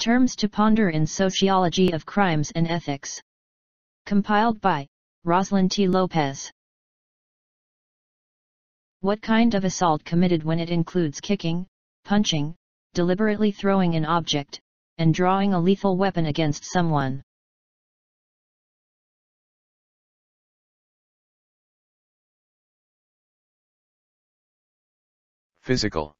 Terms to Ponder in Sociology of Crimes and Ethics. Compiled by Roslyn T. Lopez. What kind of assault committed when it includes kicking, punching, deliberately throwing an object, and drawing a lethal weapon against someone? Physical.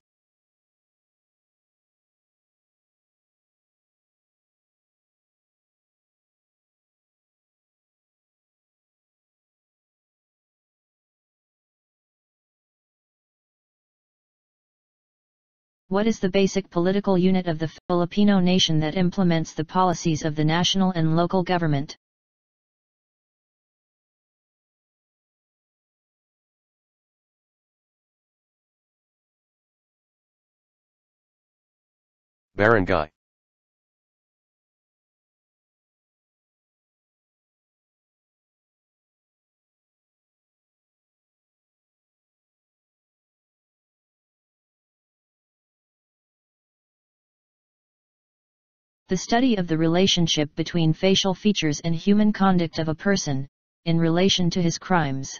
What is the basic political unit of the Filipino nation that implements the policies of the national and local government? Barangay. The study of the relationship between facial features and human conduct of a person, in relation to his crimes.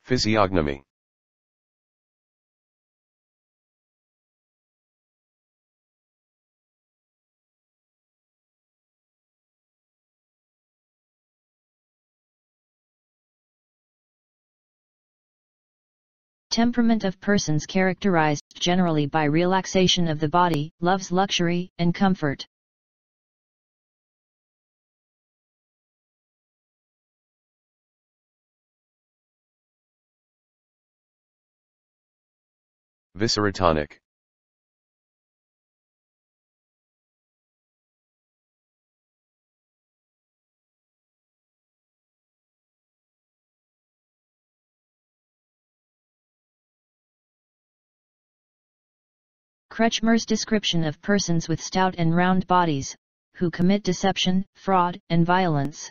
Physiognomy. Temperament of persons characterized generally by relaxation of the body, loves luxury and comfort. Viscerotonic. Kretchmer's description of persons with stout and round bodies, who commit deception, fraud, and violence.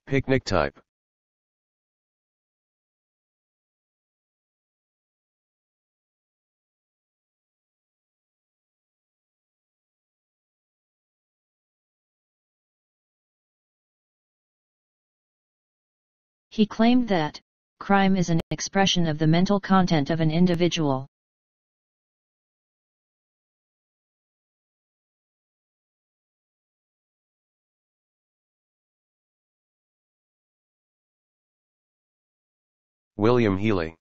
Picnic type. He claimed that crime is an expression of the mental content of an individual. William Healy.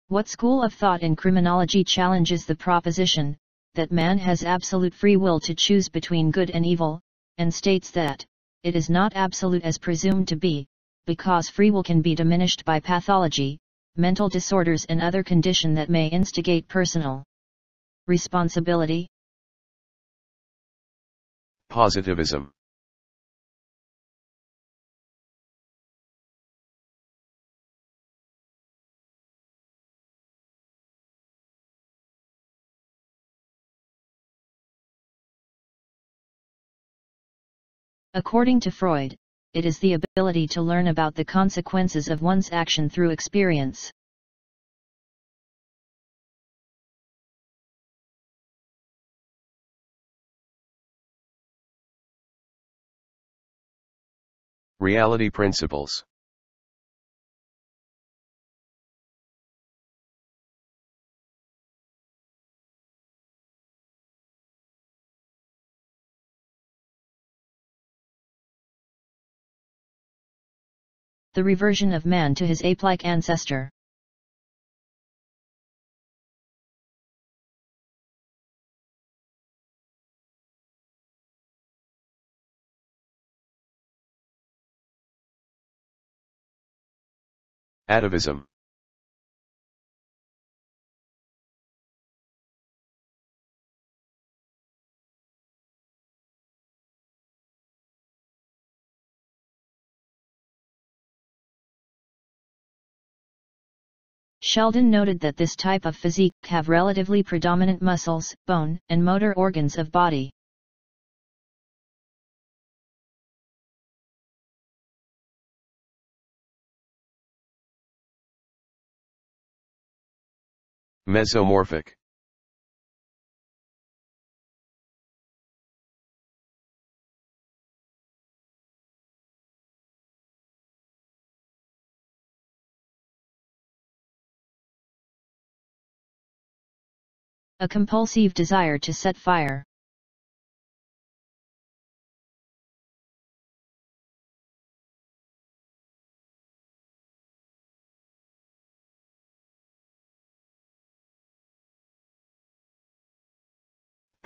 What school of thought in criminology challenges the proposition that man has absolute free will to choose between good and evil, and states that it is not absolute as presumed to be, because free will can be diminished by pathology, mental disorders and other condition that may instigate personal responsibility? Positivism. According to Freud, it is the ability to learn about the consequences of one's action through experience. Reality principles. The reversion of man to his ape-like ancestor. Atavism. Sheldon noted that this type of physique have relatively predominant muscles, bone, and motor organs of body. Mesomorphic. A compulsive desire to set fire.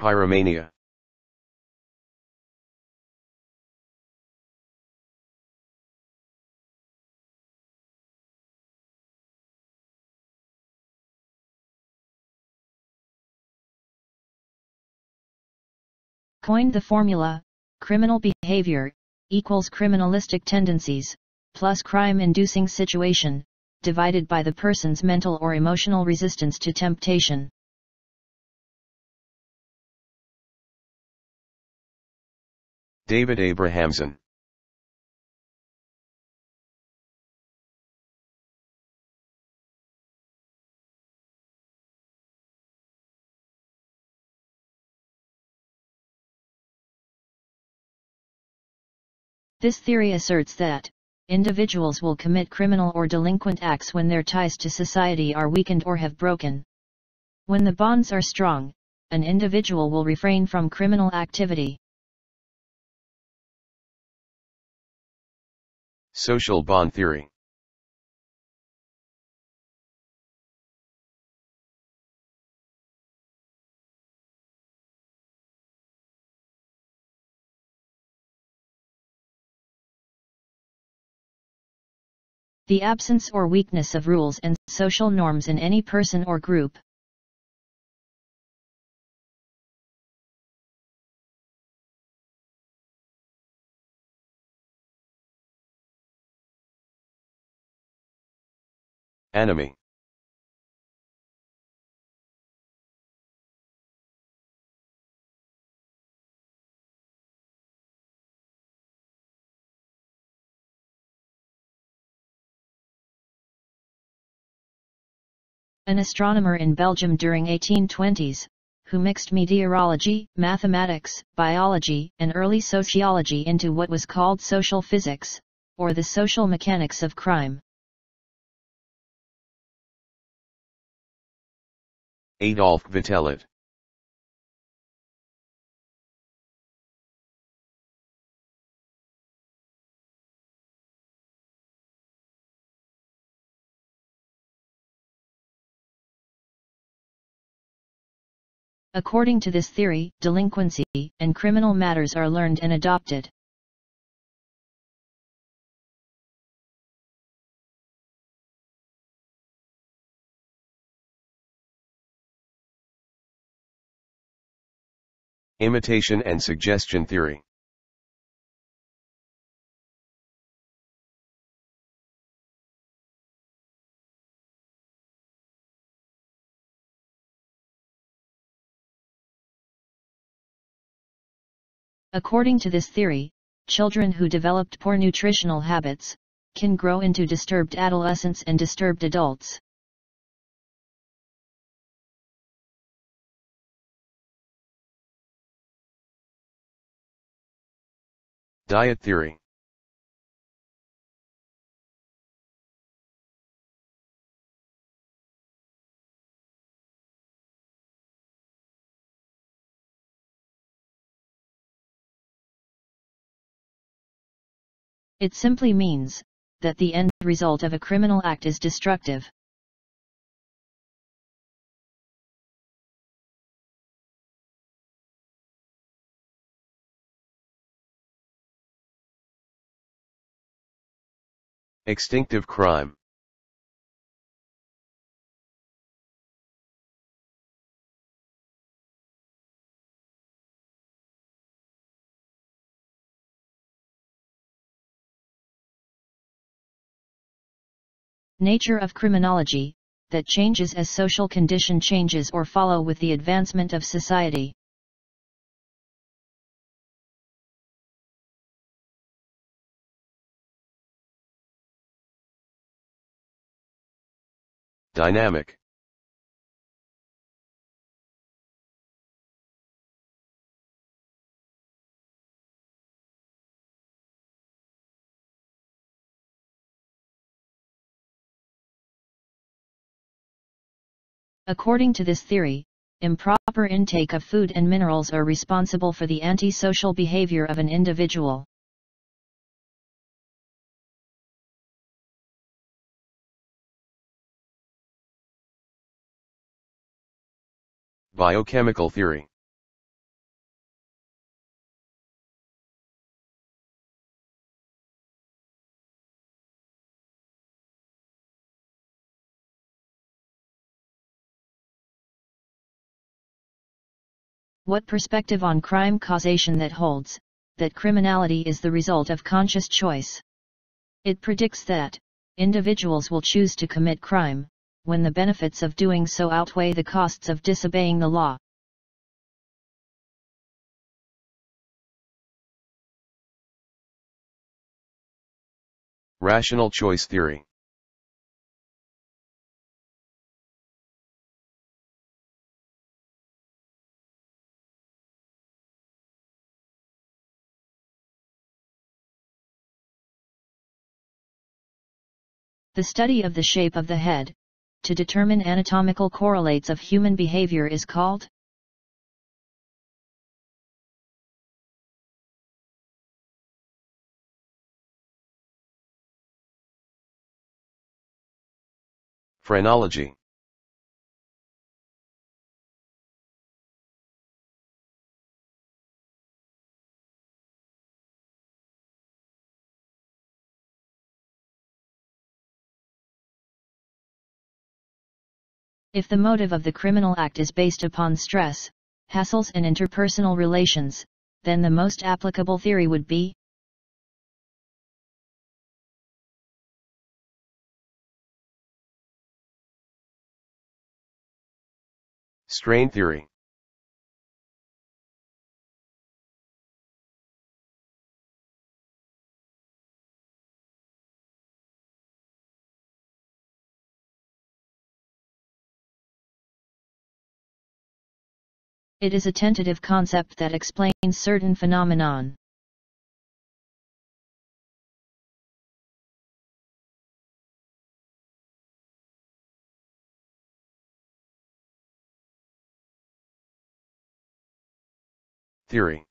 Pyromania. Coined the formula, criminal behavior equals criminalistic tendencies, plus crime-inducing situation, divided by the person's mental or emotional resistance to temptation. David Abrahamson. This theory asserts that individuals will commit criminal or delinquent acts when their ties to society are weakened or have broken. When the bonds are strong, an individual will refrain from criminal activity. Social bond theory. The absence or weakness of rules and social norms in any person or group. Enemy. An astronomer in Belgium during 1820s, who mixed meteorology, mathematics, biology, and early sociology into what was called social physics, or the social mechanics of crime. Adolf Vitelid. According to this theory, delinquency and criminal matters are learned and adopted. Imitation and suggestion theory. According to this theory, children who developed poor nutritional habits can grow into disturbed adolescents and disturbed adults. Diet theory. It simply means that the end result of a criminal act is destructive. Extinctive crime. Nature of criminology. that changes as social condition changes or follow with the advancement of society. Dynamic. According to this theory, improper intake of food and minerals are responsible for the antisocial behavior of an individual. Biochemical theory. What perspective on crime causation that holds, that criminality is the result of conscious choice. It predicts that individuals will choose to commit crime, when the benefits of doing so outweigh the costs of disobeying the law. Rational choice theory. The study of the shape of the head, to determine anatomical correlates of human behavior, is called Phrenology. if the motive of the criminal act is based upon stress, hassles and interpersonal relations, then the most applicable theory would be Strain theory. it is a tentative concept that explains certain phenomenon. Theory.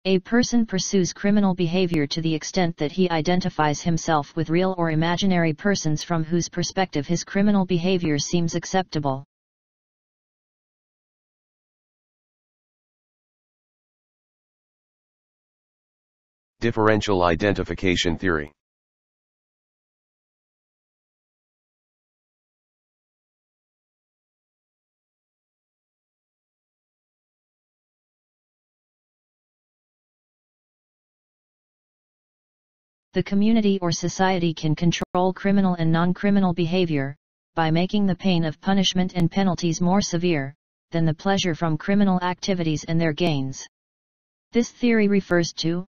A person pursues criminal behavior to the extent that he identifies himself with real or imaginary persons from whose perspective his criminal behavior seems acceptable. Differential identification theory. The community or society can control criminal and non-criminal behavior, by making the pain of punishment and penalties more severe, than the pleasure from criminal activities and their gains. This theory refers to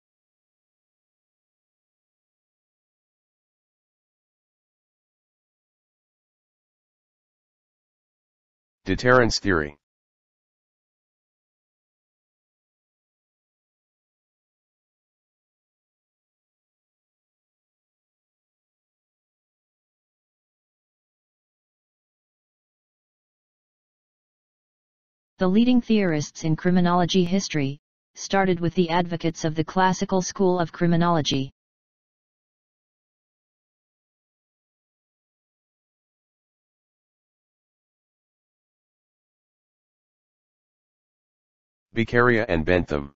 Deterrence theory. the leading theorists in criminology history, started with the advocates of the classical school of criminology. Beccaria and Bentham.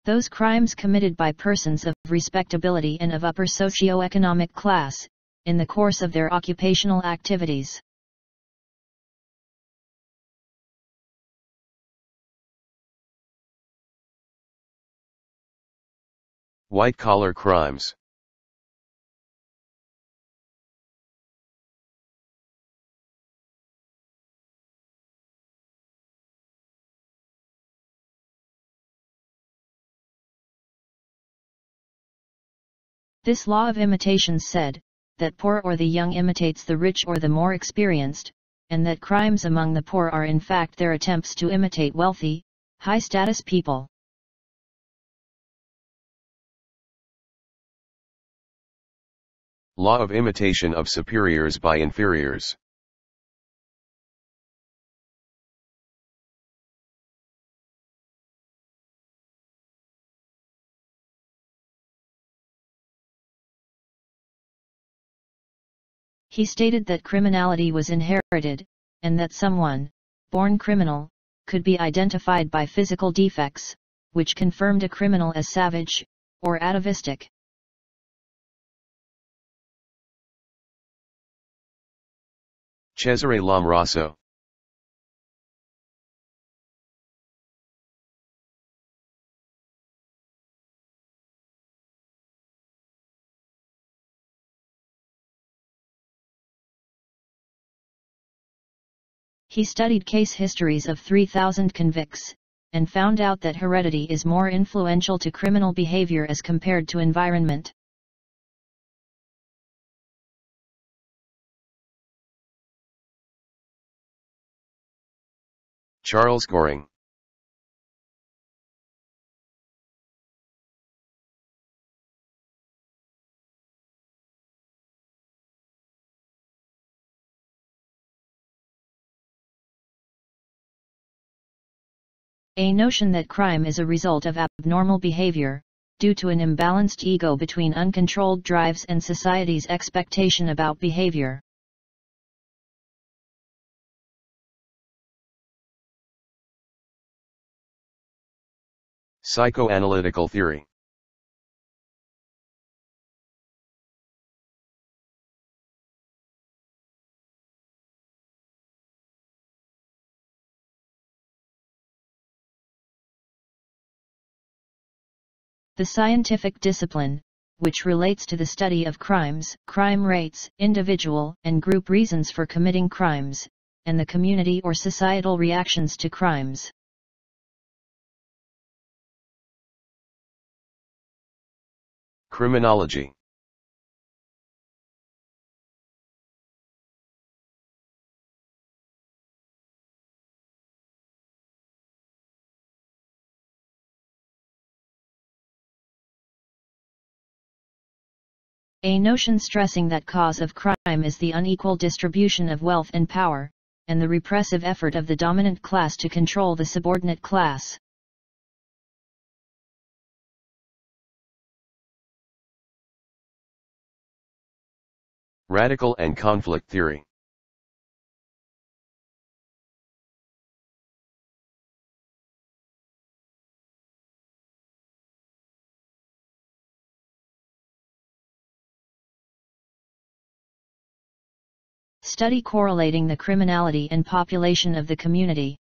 those crimes committed by persons of respectability and of upper socio-economic class, in the course of their occupational activities. White-collar crimes. This law of imitations said, that poor or the young imitates the rich or the more experienced, and that crimes among the poor are in fact their attempts to imitate wealthy, high-status people. Law of imitation of superiors by inferiors. He stated that criminality was inherited, and that someone, born criminal, could be identified by physical defects, which confirmed a criminal as savage, or atavistic. Cesare Lombroso. He studied case histories of 3,000 convicts, and found out that heredity is more influential to criminal behavior as compared to environment. Charles Goring. A notion that crime is a result of abnormal behavior, due to an imbalanced ego between uncontrolled drives and society's expectation about behavior. Psychoanalytical theory. The scientific discipline, which relates to the study of crimes, crime rates, individual and group reasons for committing crimes, and the community or societal reactions to crimes. Criminology. A notion stressing that cause of crime is the unequal distribution of wealth and power, and the repressive effort of the dominant class to control the subordinate class. Radical and conflict theory. Study correlating the criminality and population of the community.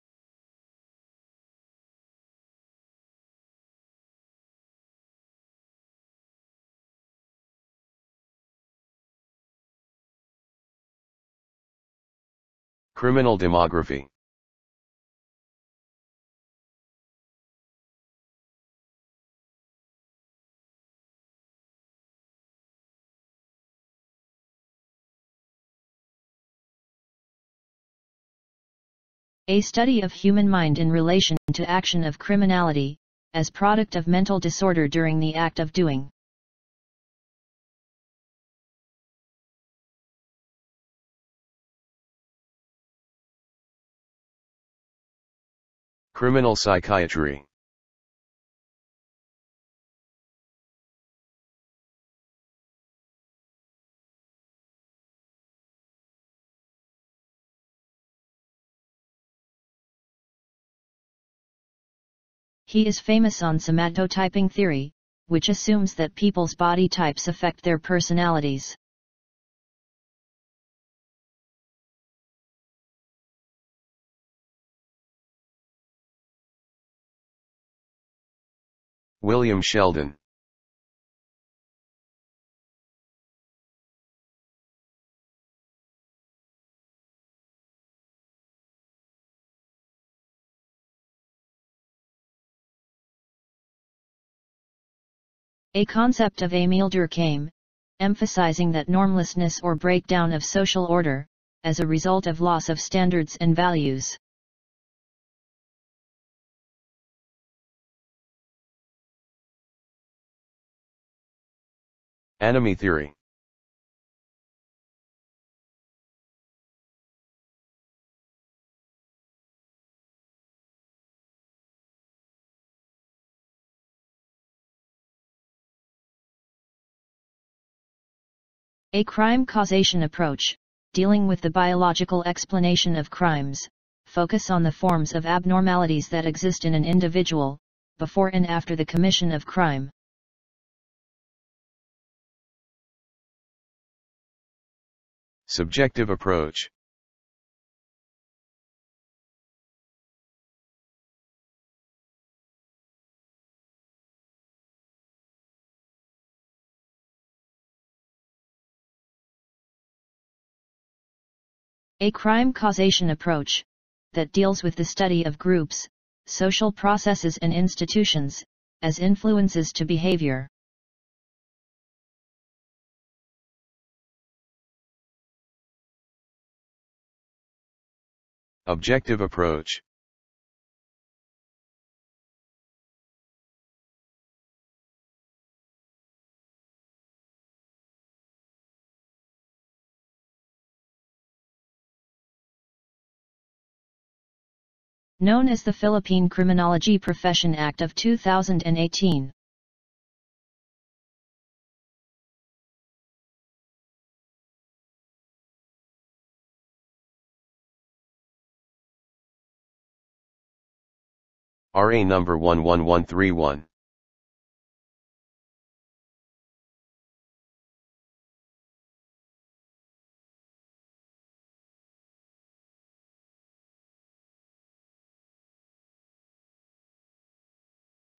Criminal demography. A study of human mind in relation to action of criminality, as product of mental disorder during the act of doing. Criminal psychiatry. He is famous on somatotyping theory, which assumes that people's body types affect their personalities. William Sheldon. A concept of Émile Durkheim, emphasizing that normlessness or breakdown of social order, as a result of loss of standards and values. Enemy theory. A crime causation approach, dealing with the biological explanation of crimes, focus on the forms of abnormalities that exist in an individual, before and after the commission of crime. Subjective approach. A crime causation approach, that deals with the study of groups, social processes and institutions, as influences to behavior. Objective approach. Known as the Philippine Criminology Profession Act of 2018. RA number 11131.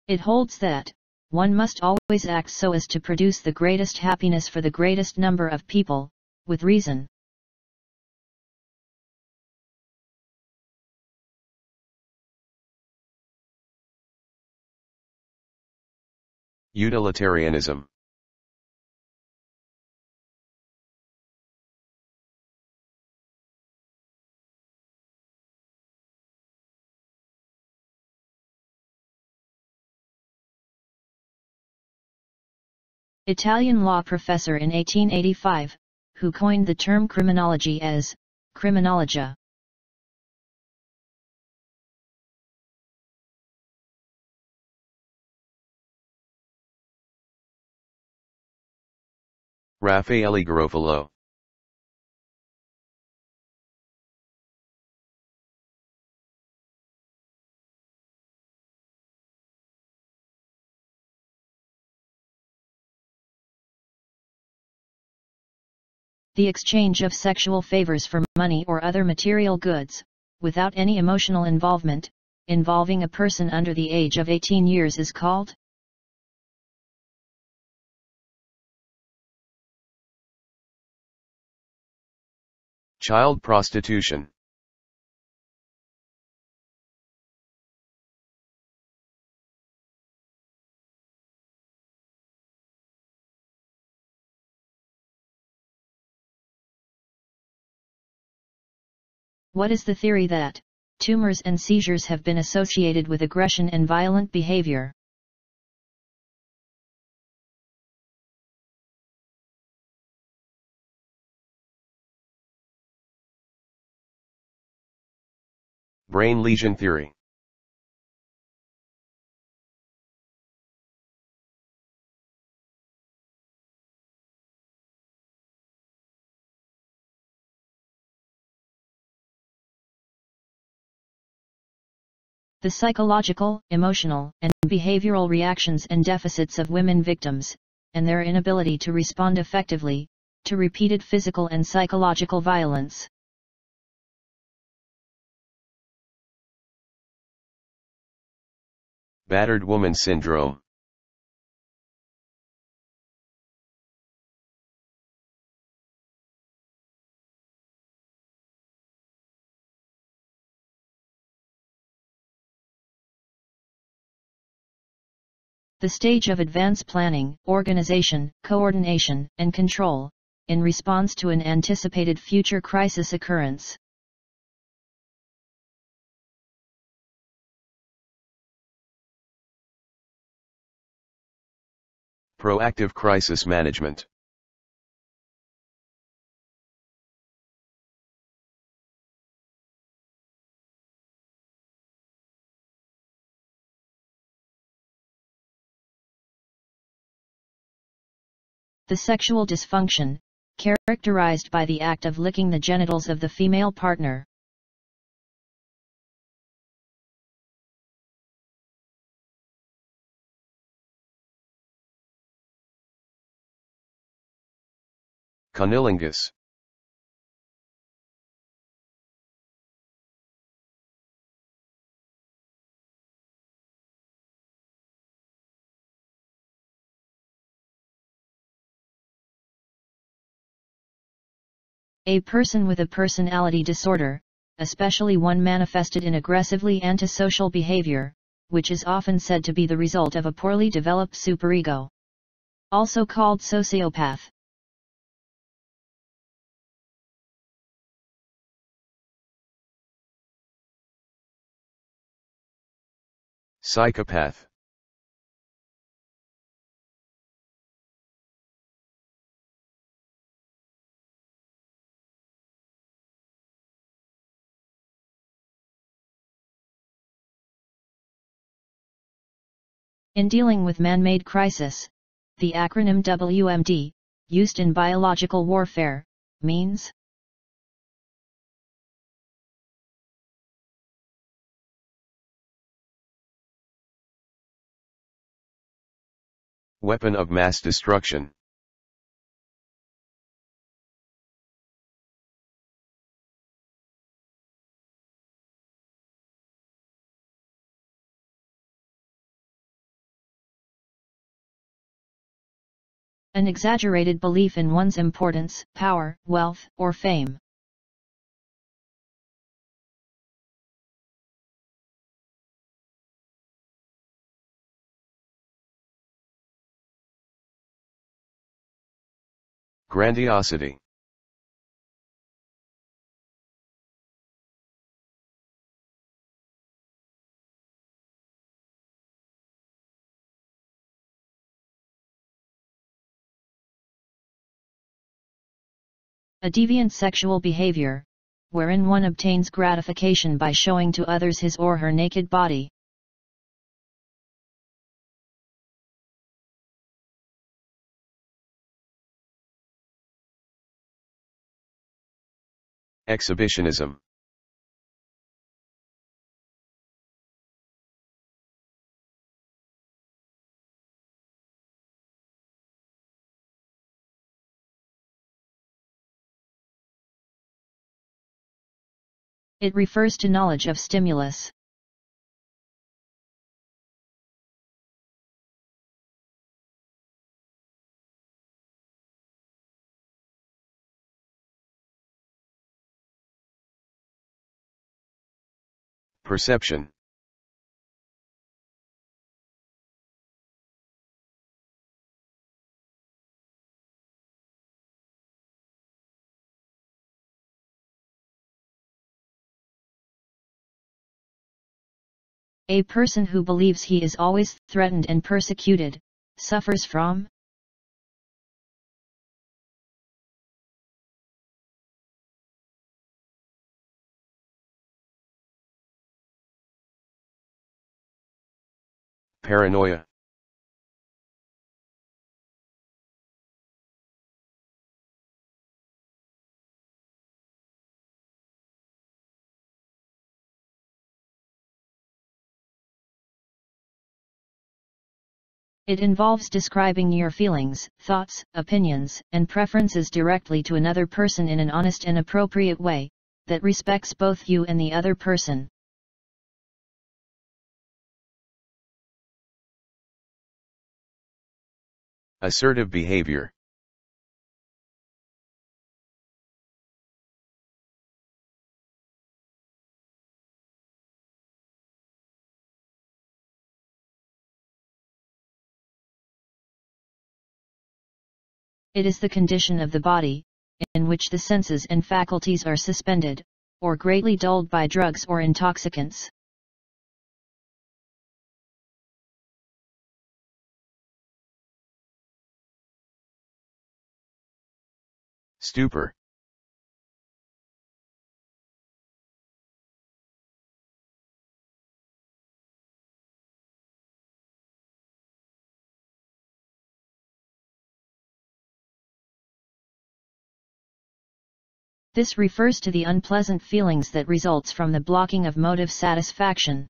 It holds that one must always act so as to produce the greatest happiness for the greatest number of people, with reason. Utilitarianism. Italian law professor in 1885, who coined the term criminology as criminologia. Raffaele Garofalo. The exchange of sexual favors for money or other material goods, without any emotional involvement, involving a person under the age of 18 years is called Child prostitution. What is the theory that tumors and seizures have been associated with aggression and violent behavior? Brain lesion theory. The psychological, emotional, and behavioral reactions and deficits of women victims, and their inability to respond effectively to repeated physical and psychological violence. Battered woman syndrome. The stage of advanced planning, organization, coordination, and control, in response to an anticipated future crisis occurrence. Proactive crisis management. The sexual dysfunction, characterized by the act of licking the genitals of the female partner. Cunnilingus. A person with a personality disorder, especially one manifested in aggressively antisocial behavior, which is often said to be the result of a poorly developed superego. Also called sociopath. Psychopath. In dealing with man-made crisis, the acronym WMD, used in biological warfare, means weapon of mass destruction. an exaggerated belief in one's importance, power, wealth, or fame. Grandiosity. A deviant sexual behavior, wherein one obtains gratification by showing to others his or her naked body. Exhibitionism. It refers to knowledge of stimulus. Perception. A person who believes he is always threatened and persecuted, suffers from Paranoia. It involves describing your feelings, thoughts, opinions, and preferences directly to another person in an honest and appropriate way, that respects both you and the other person. Assertive behavior. It is the condition of the body, in which the senses and faculties are suspended, or greatly dulled by drugs or intoxicants. Stupor. This refers to the unpleasant feelings that results from the blocking of motive satisfaction.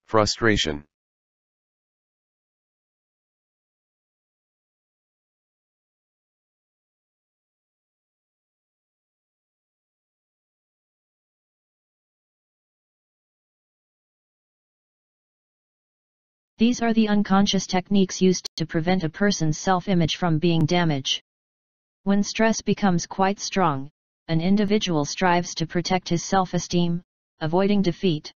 Frustration. These are the unconscious techniques used to prevent a person's self-image from being damaged. When stress becomes quite strong, an individual strives to protect his self-esteem, avoiding defeat.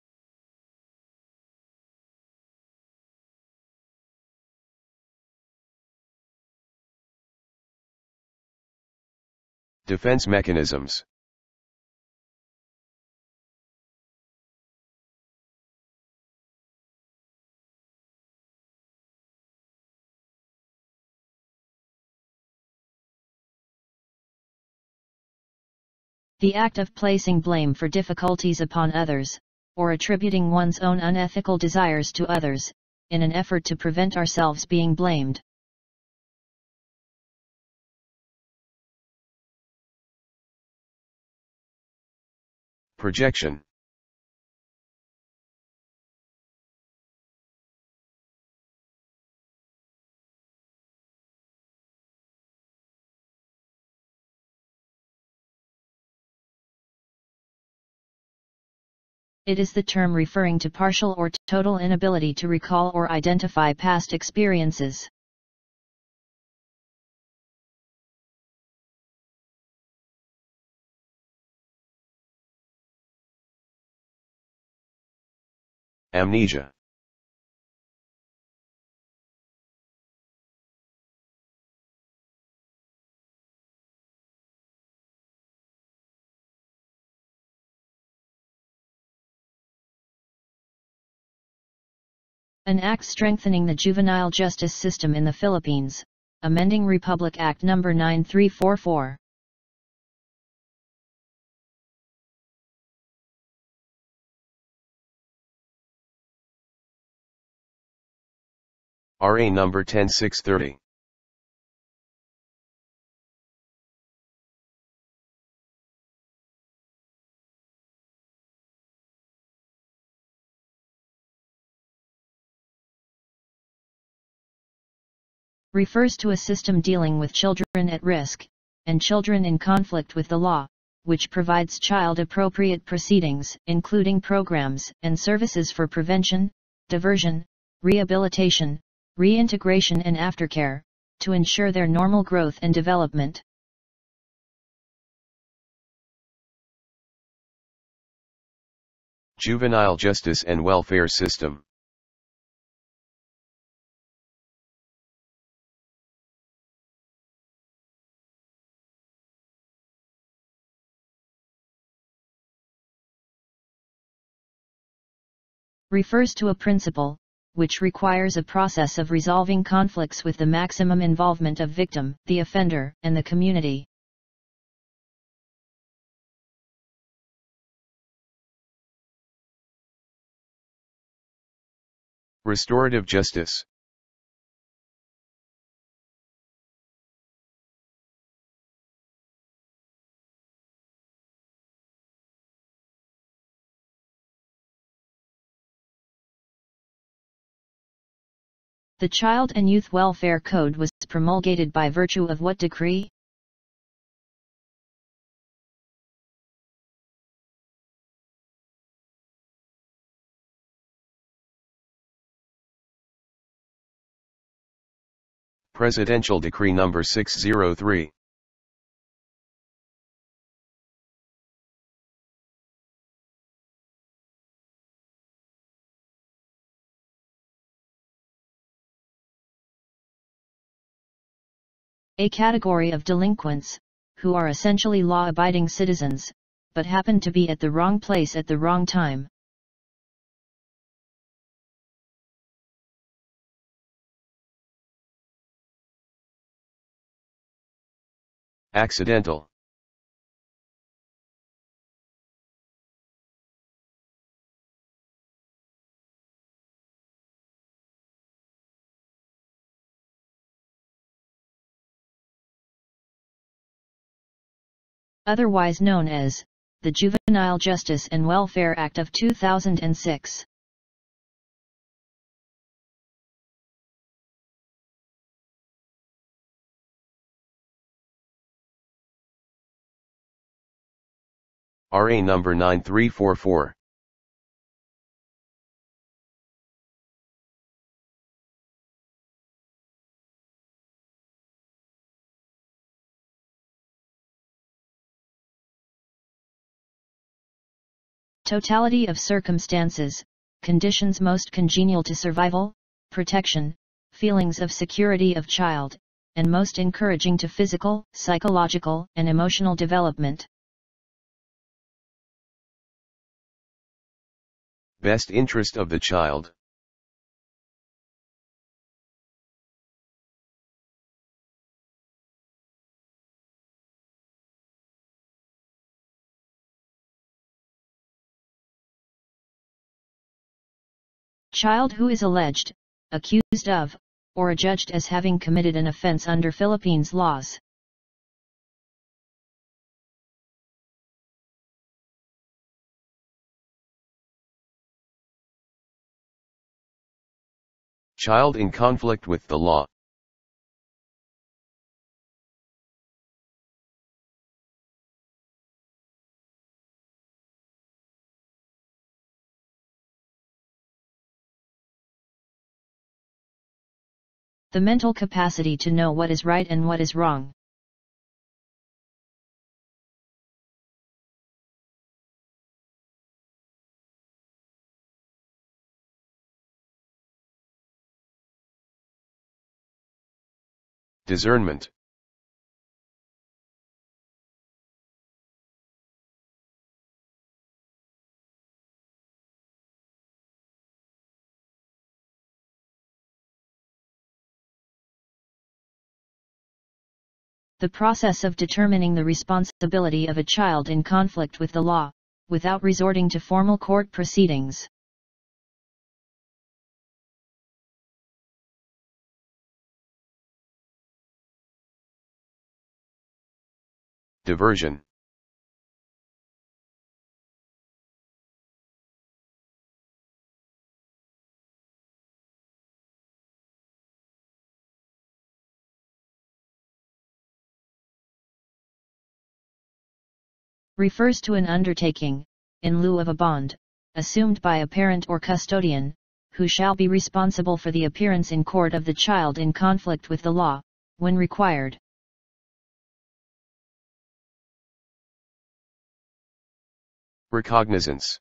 Defense mechanisms. The act of placing blame for difficulties upon others, or attributing one's own unethical desires to others, in an effort to prevent ourselves being blamed. Projection. It is the term referring to partial or total inability to recall or identify past experiences. Amnesia. An act strengthening the juvenile justice system in the Philippines, amending Republic Act No. 9344. RA number 10630. Refers to a system dealing with children at risk, and children in conflict with the law, which provides child-appropriate proceedings, including programs and services for prevention, diversion, rehabilitation, reintegration and aftercare, to ensure their normal growth and development. Juvenile justice and welfare system. Refers to a principle, which requires a process of resolving conflicts with the maximum involvement of victim, the offender, and the community. Restorative justice. The Child and Youth Welfare Code was promulgated by virtue of what decree? Presidential Decree Number 603. A category of delinquents, who are essentially law-abiding citizens, but happen to be at the wrong place at the wrong time. Accidental. Otherwise known as the Juvenile Justice and Welfare Act of 2006. RA number 9344. Totality of circumstances, conditions most congenial to survival, protection, feelings of security of child, and most encouraging to physical, psychological, and emotional development. Best interest of the child. Child who is alleged, accused of, or adjudged as having committed an offense under Philippines laws. Child in conflict with the law. The mental capacity to know what is right and what is wrong. Discernment. The process of determining the responsibility of a child in conflict with the law, without resorting to formal court proceedings. Diversion. Refers to an undertaking, in lieu of a bond, assumed by a parent or custodian, who shall be responsible for the appearance in court of the child in conflict with the law, when required. Recognizance.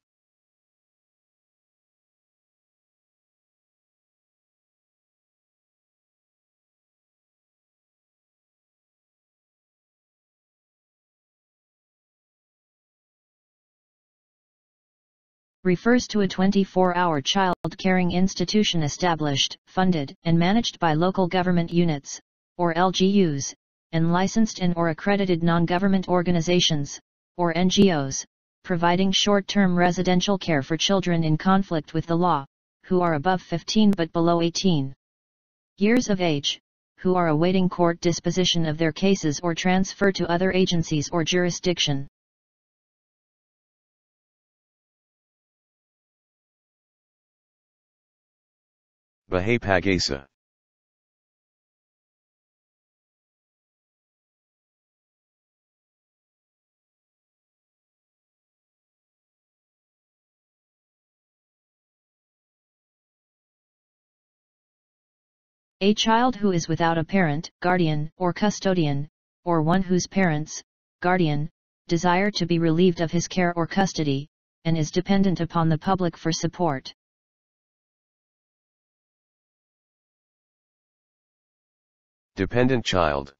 Refers to a 24-hour child-caring institution established, funded, and managed by local government units, or LGUs, and licensed and/or accredited non-government organizations, or NGOs, providing short-term residential care for children in conflict with the law, who are above 15 but below 18 years of age, who are awaiting court disposition of their cases or transfer to other agencies or jurisdiction. Bahipag-asa. A child who is without a parent, guardian, or custodian, or one whose parents, guardian, desire to be relieved of his care or custody, and is dependent upon the public for support. Dependent child.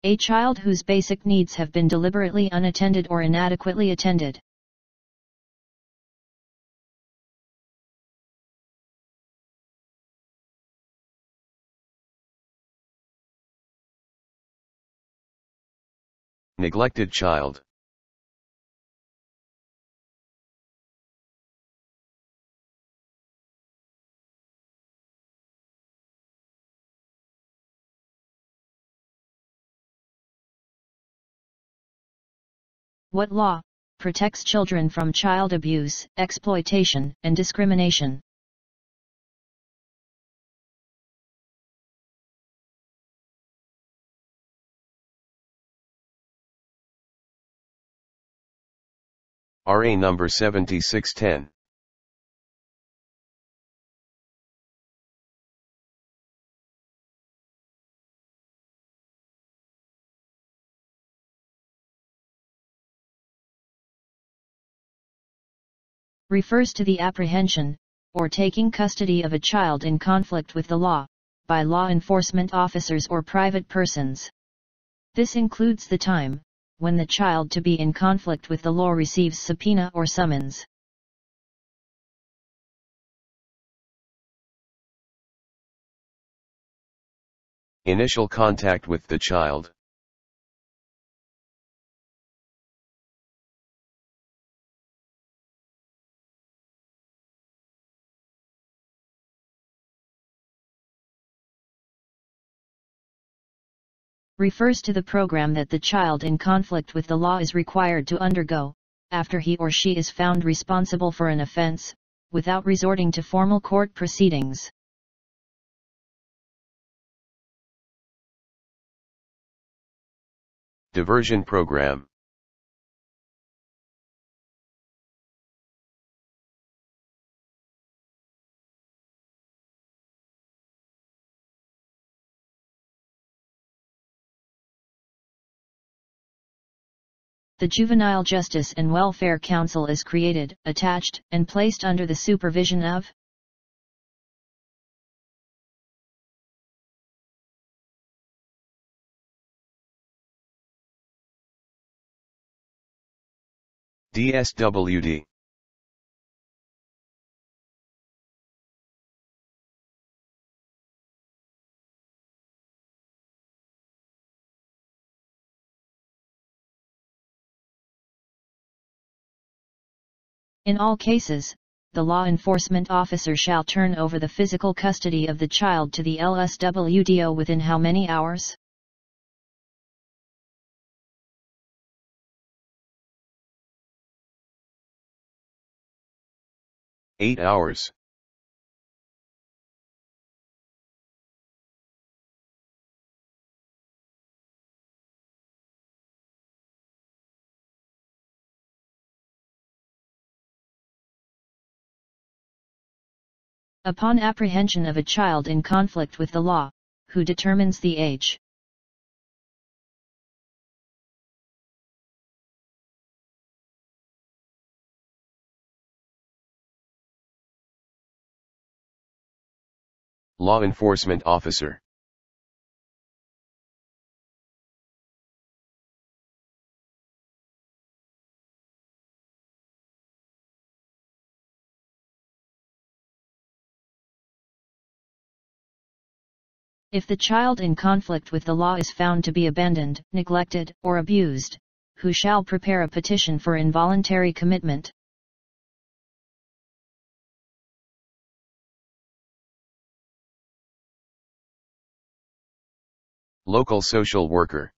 A child whose basic needs have been deliberately unattended or inadequately attended. Neglected child. What law protects children from child abuse, exploitation, and discrimination? RA number 7610. Refers to the apprehension, or taking custody of a child in conflict with the law, by law enforcement officers or private persons. This includes the time, when the child to be in conflict with the law receives subpoena or summons. Initial contact with the child. Refers to the program that the child in conflict with the law is required to undergo, after he or she is found responsible for an offense, without resorting to formal court proceedings. Diversion program. The Juvenile Justice and Welfare Council is created, attached, and placed under the supervision of DSWD. In all cases, the law enforcement officer shall turn over the physical custody of the child to the LSWDO within how many hours? (8 hours). Upon apprehension of a child in conflict with the law, who determines the age? Law enforcement officer. If the child in conflict with the law is found to be abandoned, neglected, or abused, who shall prepare a petition for involuntary commitment? Local social worker.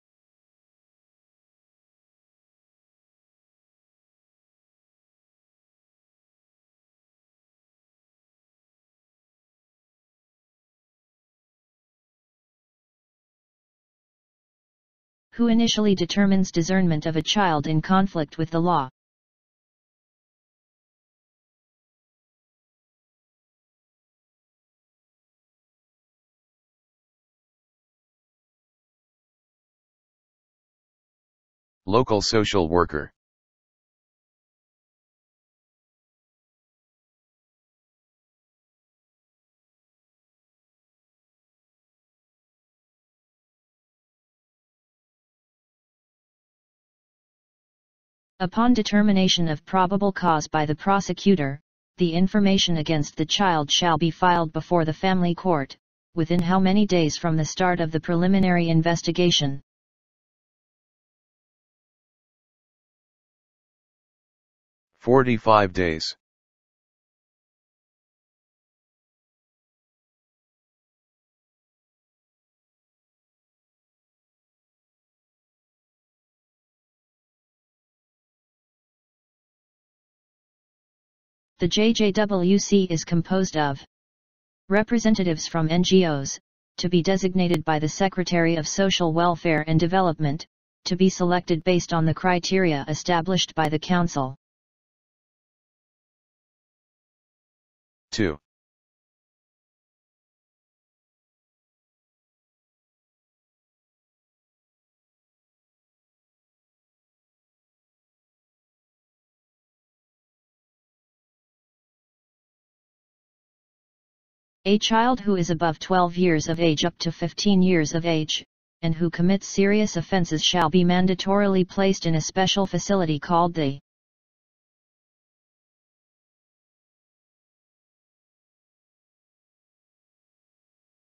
Who initially determines discernment of a child in conflict with the law? Local social worker. Upon determination of probable cause by the prosecutor, the information against the child shall be filed before the family court, within how many days from the start of the preliminary investigation? "45 days. The JJWC is composed of representatives from NGOs, to be designated by the Secretary of Social Welfare and Development, to be selected based on the criteria established by the Council. 2. A child who is above 12 years of age up to 15 years of age, and who commits serious offenses shall be mandatorily placed in a special facility called the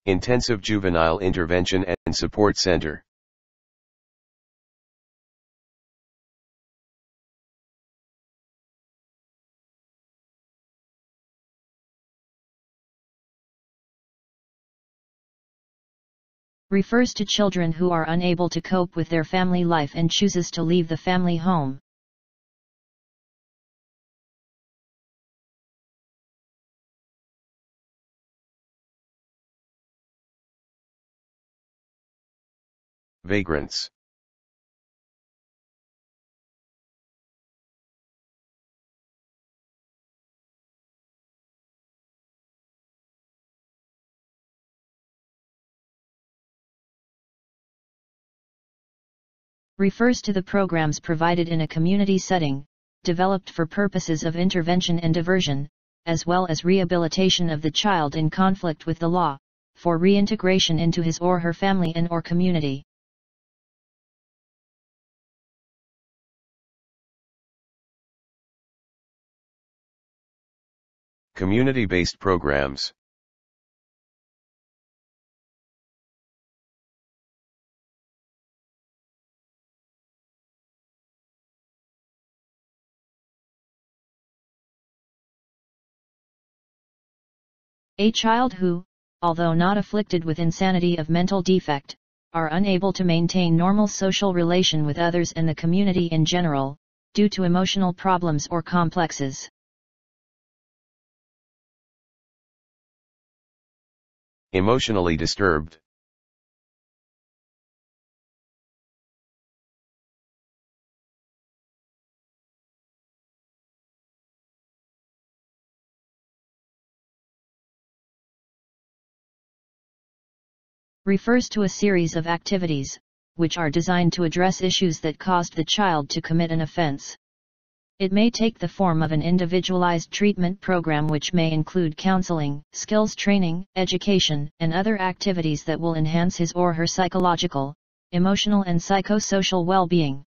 Intensive Juvenile Intervention and Support Center. refers to children who are unable to cope with their family life and chooses to leave the family home. Vagrants. Refers to the programs provided in a community setting, developed for purposes of intervention and diversion, as well as rehabilitation of the child in conflict with the law, for reintegration into his or her family and/or community. Community-based programs. A child who, although not afflicted with insanity of mental defect, are unable to maintain normal social relation with others and the community in general, due to emotional problems or complexes. Emotionally disturbed. Refers to a series of activities, which are designed to address issues that caused the child to commit an offense. It may take the form of an individualized treatment program which may include counseling, skills training, education, and other activities that will enhance his or her psychological, emotional and psychosocial well-being.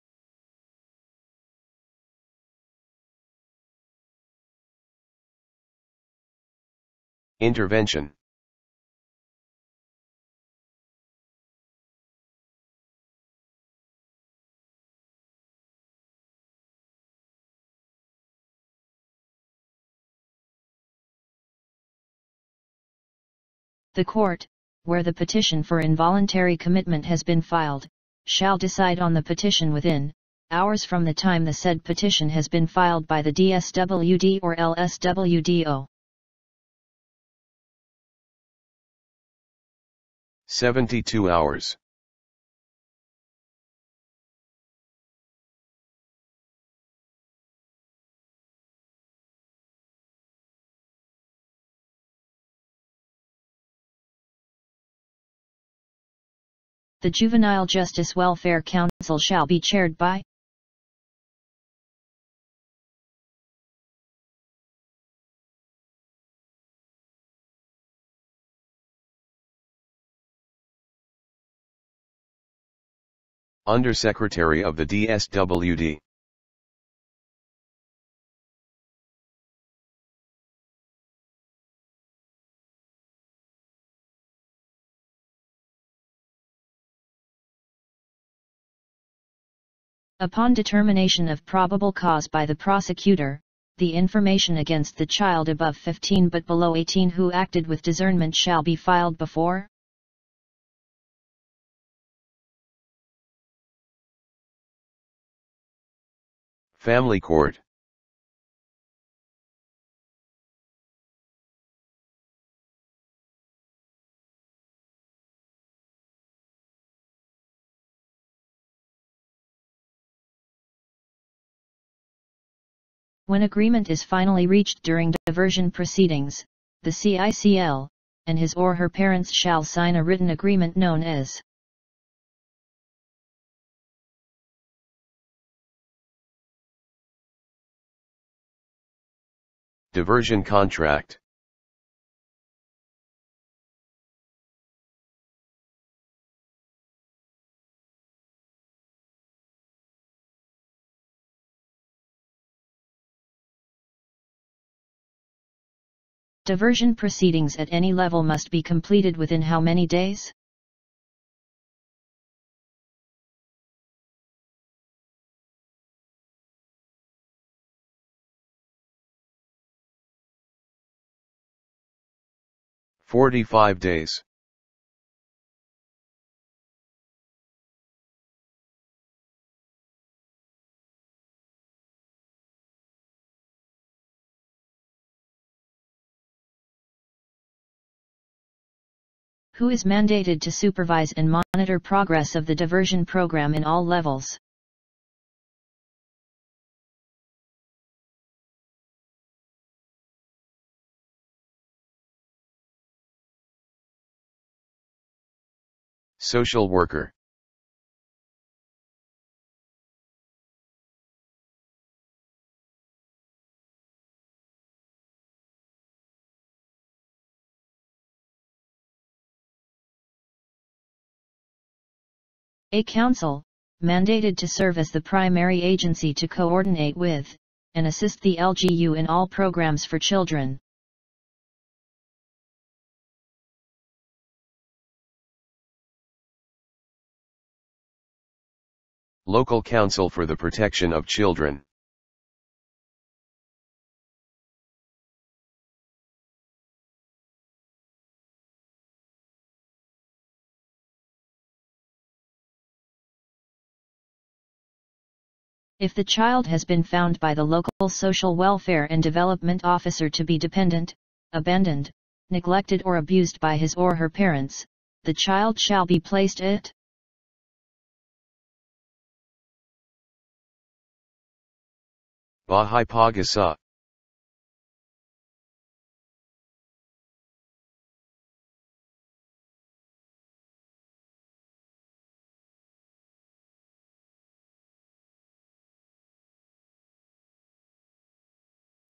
Intervention. The court, where the petition for involuntary commitment has been filed, shall decide on the petition within hours from the time the said petition has been filed by the DSWD or LSWDO. 72 hours. The Juvenile Justice Welfare Council shall be chaired by Undersecretary of the DSWD. Upon determination of probable cause by the prosecutor, the information against the child above 15 but below 18 who acted with discernment shall be filed before Family Court. When agreement is finally reached during diversion proceedings, the CICL, and his or her parents shall sign a written agreement known as Diversion Contract. diversion proceedings at any level must be completed within how many days? "45 days. Who is mandated to supervise and monitor progress of the diversion program in all levels? Social worker. A council, mandated to serve as the primary agency to coordinate with, and assist the LGU in all programs for children. Local Council for the Protection of Children. If the child has been found by the local social welfare and development officer to be dependent, abandoned, neglected or abused by his or her parents, the child shall be placed at Bahay Pagasa.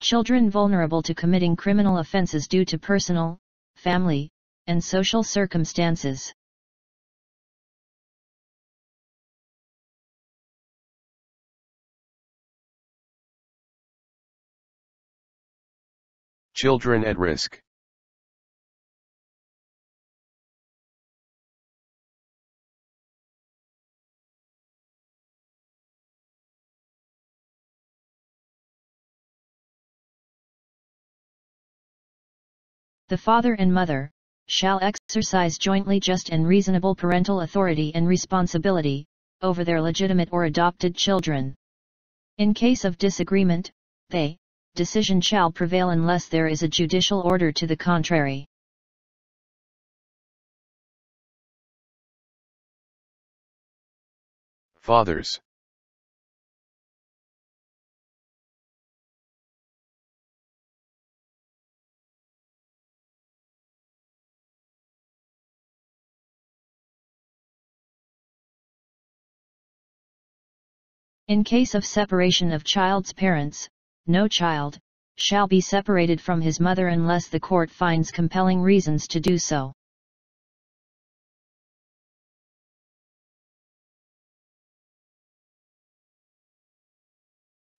children vulnerable to committing criminal offenses due to personal, family, and social circumstances. Children at risk. The father and mother shall exercise jointly just and reasonable parental authority and responsibility over their legitimate or adopted children. In case of disagreement, decision shall prevail unless there is a judicial order to the contrary. Fathers. In case of separation of child's parents, no child shall be separated from his mother unless the court finds compelling reasons to do so.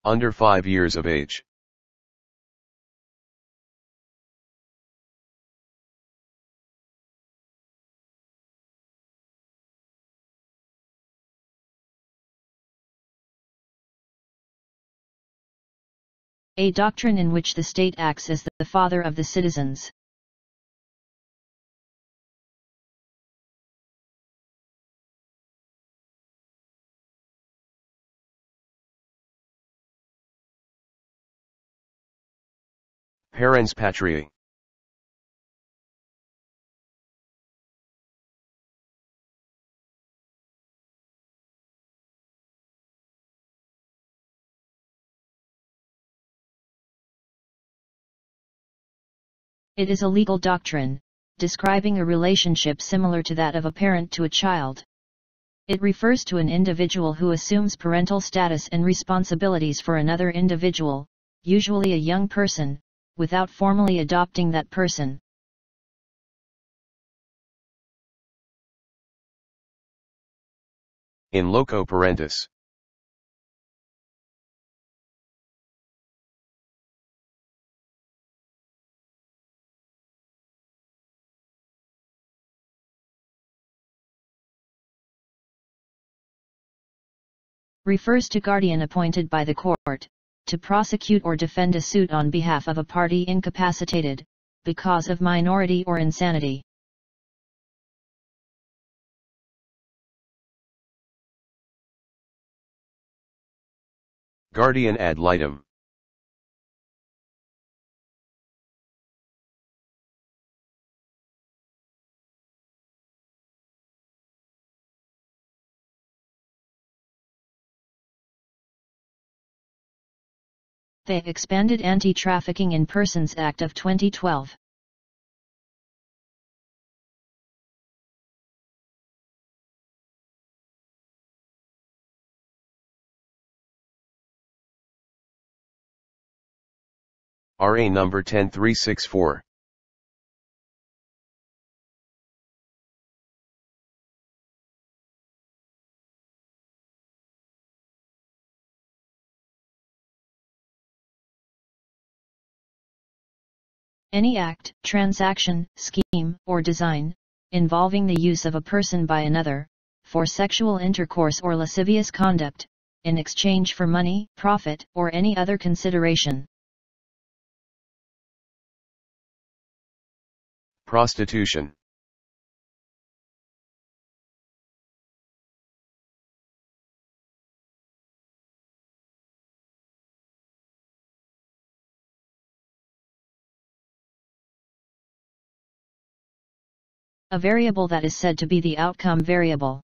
Under 5 years of age. A doctrine in which the state acts as the father of the citizens. Parens patriae. It is a legal doctrine, describing a relationship similar to that of a parent to a child. It refers to an individual who assumes parental status and responsibilities for another individual, usually a young person, without formally adopting that person. In loco parentis. Refers to guardian appointed by the court, to prosecute or defend a suit on behalf of a party incapacitated, because of minority or insanity. Guardian ad litem. The expanded Anti-Trafficking in Persons Act of 2012. RA number 10364. Any act, transaction, scheme, or design, involving the use of a person by another, for sexual intercourse or lascivious conduct, in exchange for money, profit, or any other consideration. Prostitution. A variable that is said to be the outcome variable.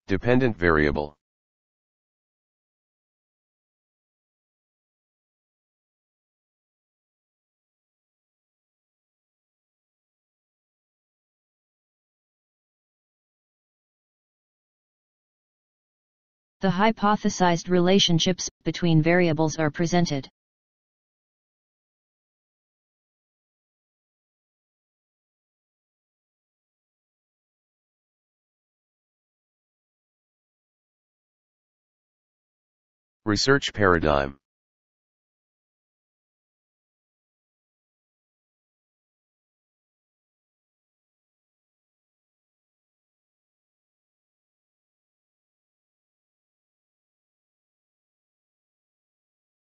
Dependent variable. The hypothesized relationships between variables are presented. Research paradigm.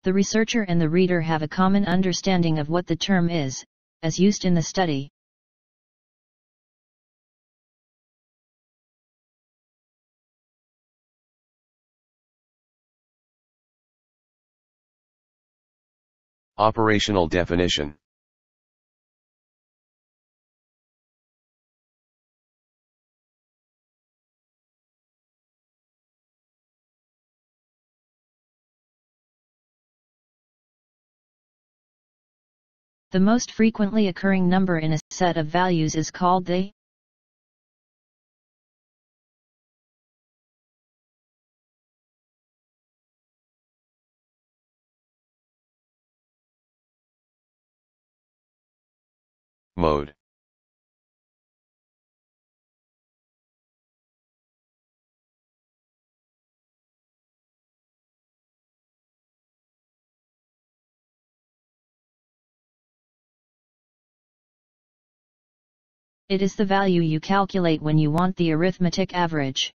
The researcher and the reader have a common understanding of what the term is, as used in the study. Operational definition. The most frequently occurring number in a set of values is called the mode. It is the value you calculate when you want the arithmetic average.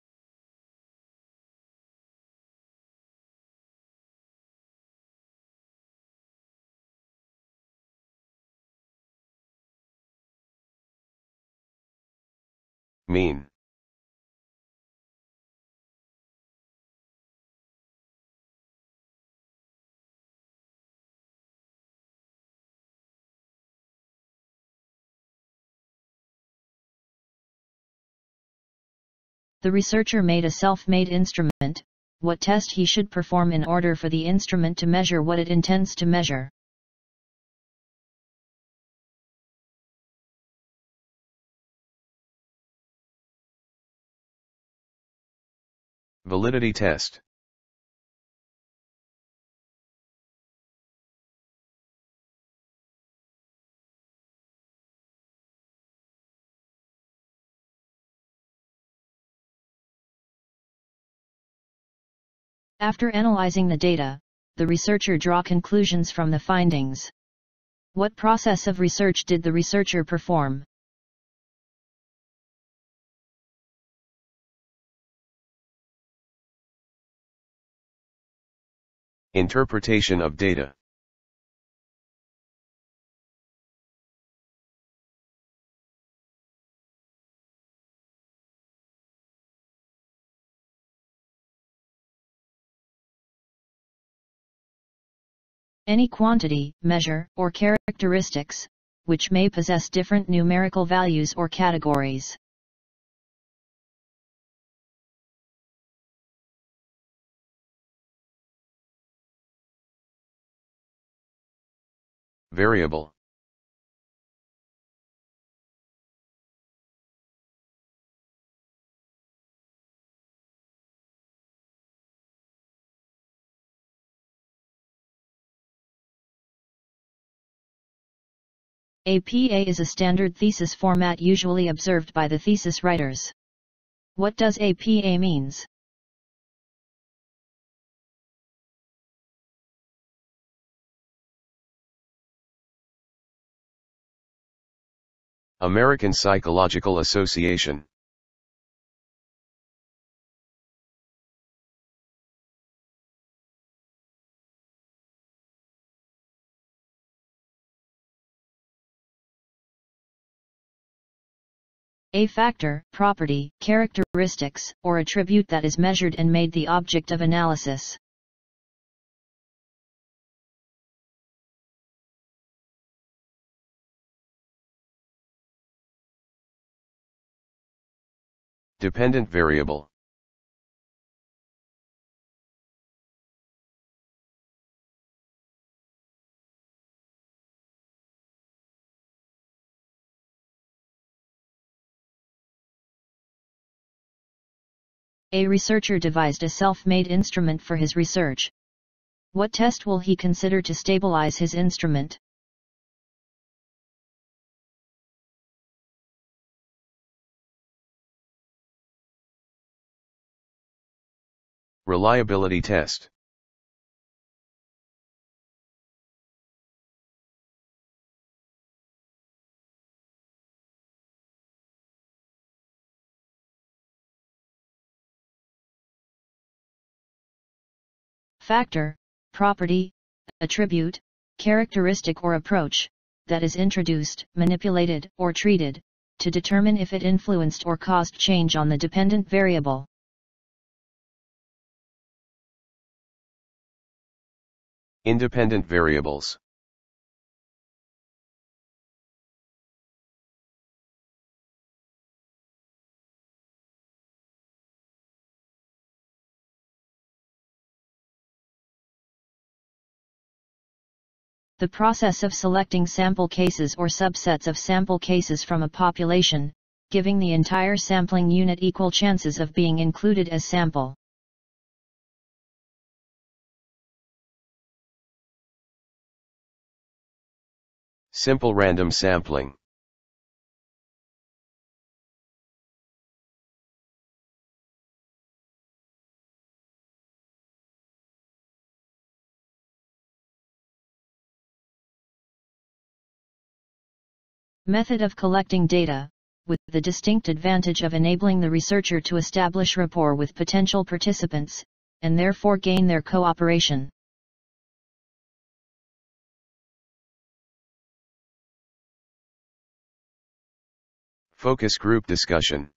Mean. The researcher made a self-made instrument, what test he should perform in order for the instrument to measure what it intends to measure. Validity test. After analyzing the data, the researcher draw conclusions from the findings. What process of research did the researcher perform? Interpretation of data. Any quantity, measure, or characteristics, which may possess different numerical values or categories. Variable. APA is a standard thesis format usually observed by the thesis writers. What does APA means? American Psychological Association. A factor, property, characteristics, or attribute that is measured and made the object of analysis. Dependent variable. A researcher devised a self-made instrument for his research. What test will he consider to stabilize his instrument? Reliability test. Factor, property, attribute, characteristic or approach, that is introduced, manipulated, or treated, to determine if it influenced or caused change on the dependent variable. Independent variables. The process of selecting sample cases or subsets of sample cases from a population, giving the entire sampling unit equal chances of being included as sample. Simple random sampling. Method of collecting data, with the distinct advantage of enabling the researcher to establish rapport with potential participants, and therefore gain their cooperation. Focus group discussion.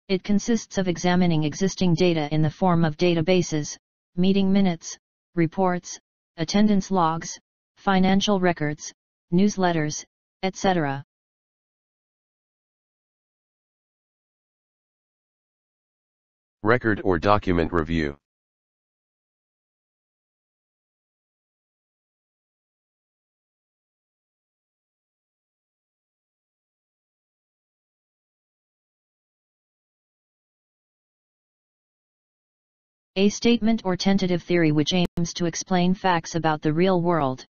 It consists of examining existing data in the form of databases, meeting minutes, reports, attendance logs, financial records, newsletters, etc. Record or document review. A statement or tentative theory which aims to explain facts about the real world.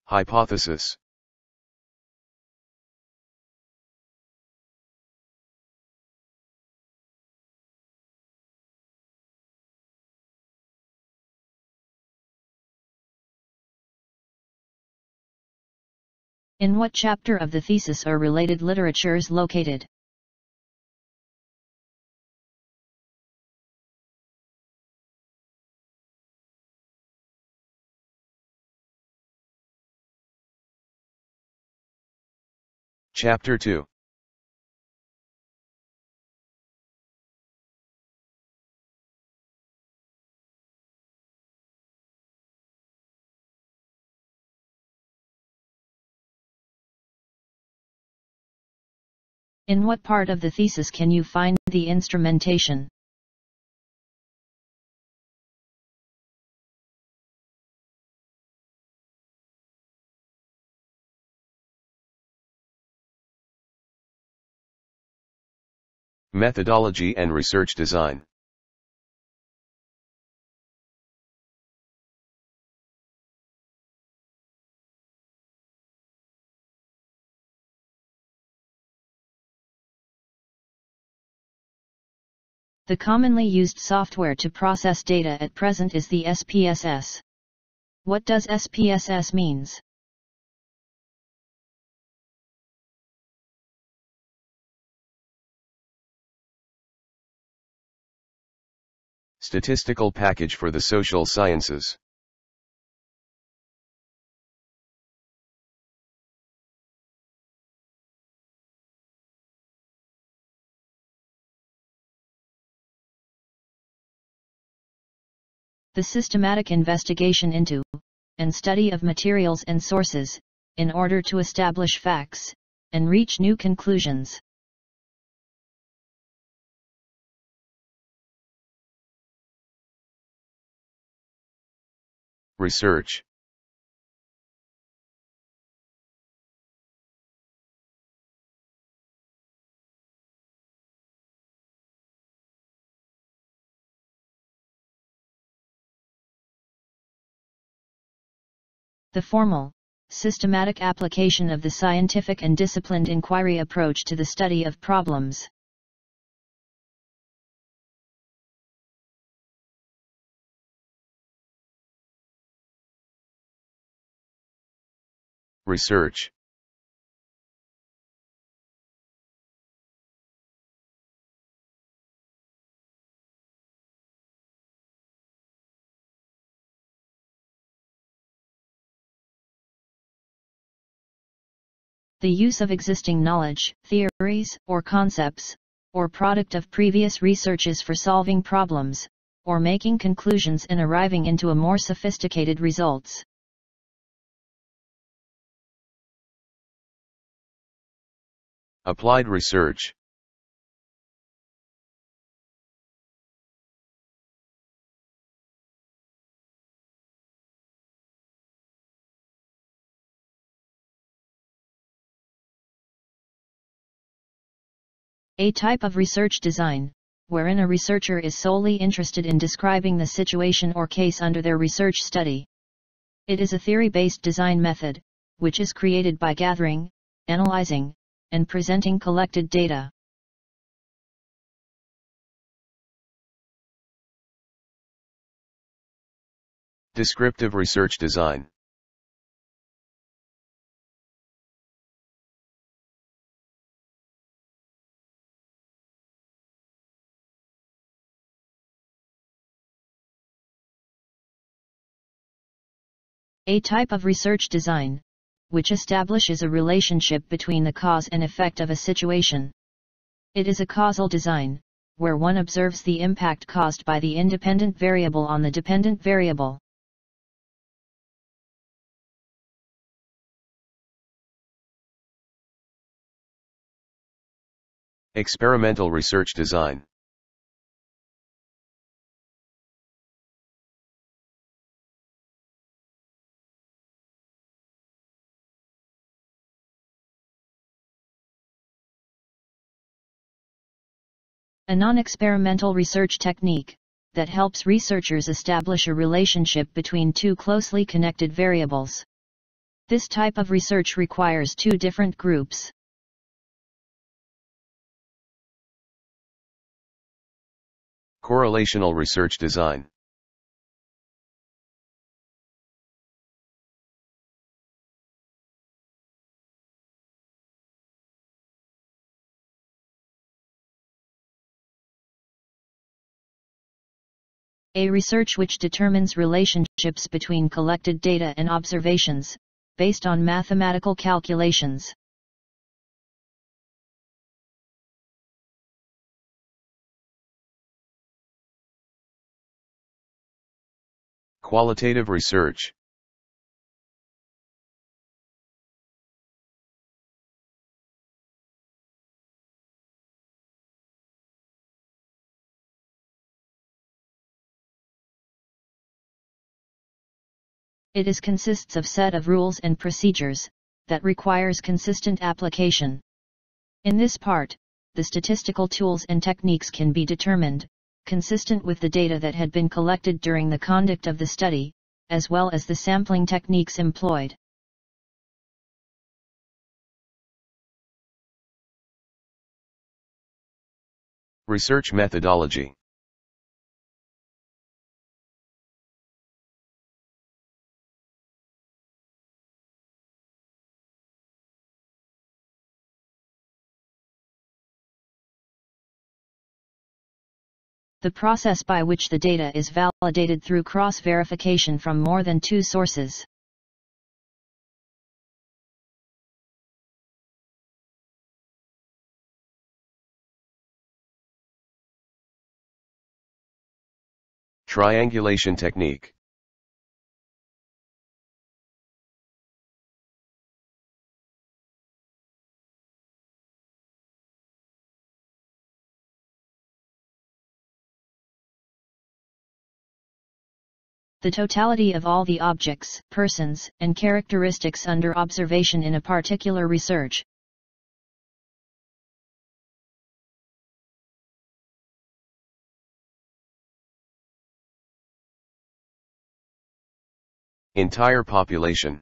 Hypothesis. In what chapter of the thesis are related literatures located? Chapter 2. In what part of the thesis can you find the instrumentation? Methodology and research design. The commonly used software to process data at present is the SPSS. What does SPSS means? Statistical package for the social sciences. The systematic investigation into, and study of materials and sources, in order to establish facts, and reach new conclusions. Research. The formal, systematic application of the scientific and disciplined inquiry approach to the study of problems. Research. The use of existing knowledge, theories, or concepts, or product of previous researches for solving problems, or making conclusions and arriving into a more sophisticated results. Applied research. A type of research design, wherein a researcher is solely interested in describing the situation or case under their research study. It is a theory-based design method, which is created by gathering, analyzing, and presenting collected data. Descriptive research design. A type of research design, which establishes a relationship between the cause and effect of a situation. It is a causal design, where one observes the impact caused by the independent variable on the dependent variable. Experimental research design. A non-experimental research technique, that helps researchers establish a relationship between two closely connected variables. This type of research requires two different groups. Correlational research design. A research which determines relationships between collected data and observations, based on mathematical calculations. Qualitative research. It consists of set of rules and procedures, that requires consistent application. In this part, the statistical tools and techniques can be determined, consistent with the data that had been collected during the conduct of the study, as well as the sampling techniques employed. Research methodology. The process by which the data is validated through cross-verification from more than two sources. Triangulation technique. The totality of all the objects, persons, and characteristics under observation in a particular research. Entire population.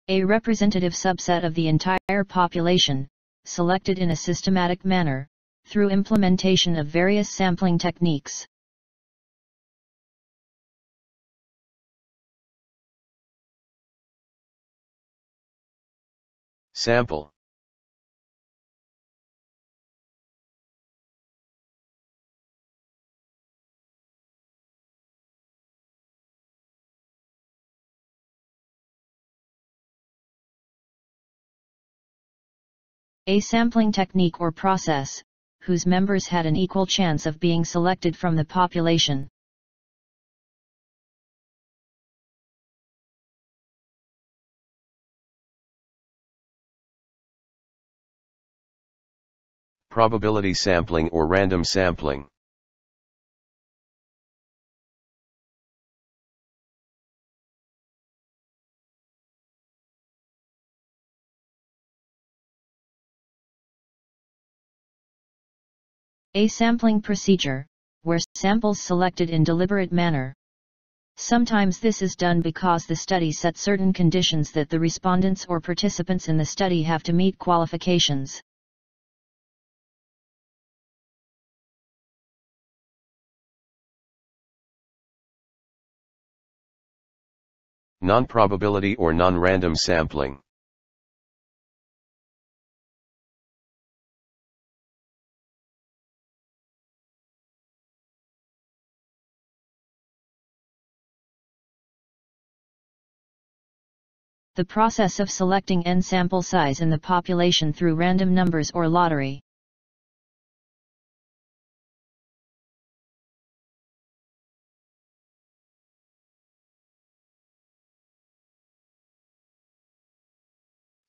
A representative subset of the entire population, selected in a systematic manner, through implementation of various sampling techniques. Sample. A sampling technique or process, whose members had an equal chance of being selected from the population. Probability sampling or random sampling. A sampling procedure, where samples selected in deliberate manner. Sometimes this is done because the study sets certain conditions that the respondents or participants in the study have to meet qualifications. Non-probability or non-random sampling. The process of selecting n sample size in the population through random numbers or lottery.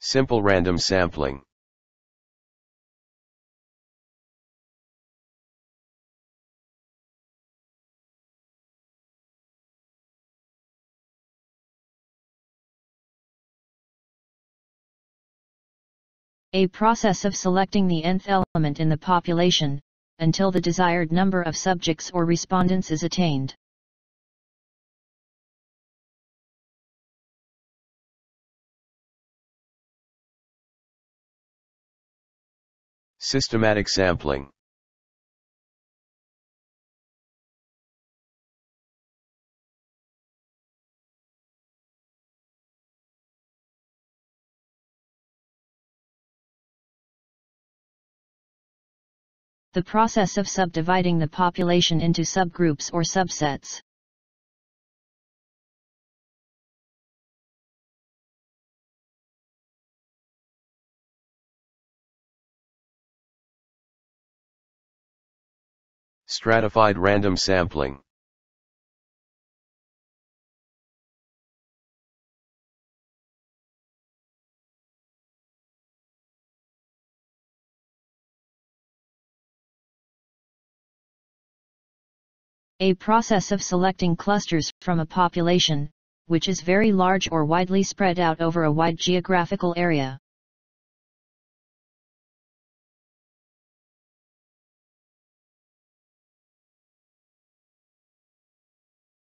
Simple random sampling. A process of selecting the nth element in the population, until the desired number of subjects or respondents is attained. Systematic sampling. The process of subdividing the population into subgroups or subsets. Stratified random sampling. A process of selecting clusters from a population, which is very large or widely spread out over a wide geographical area.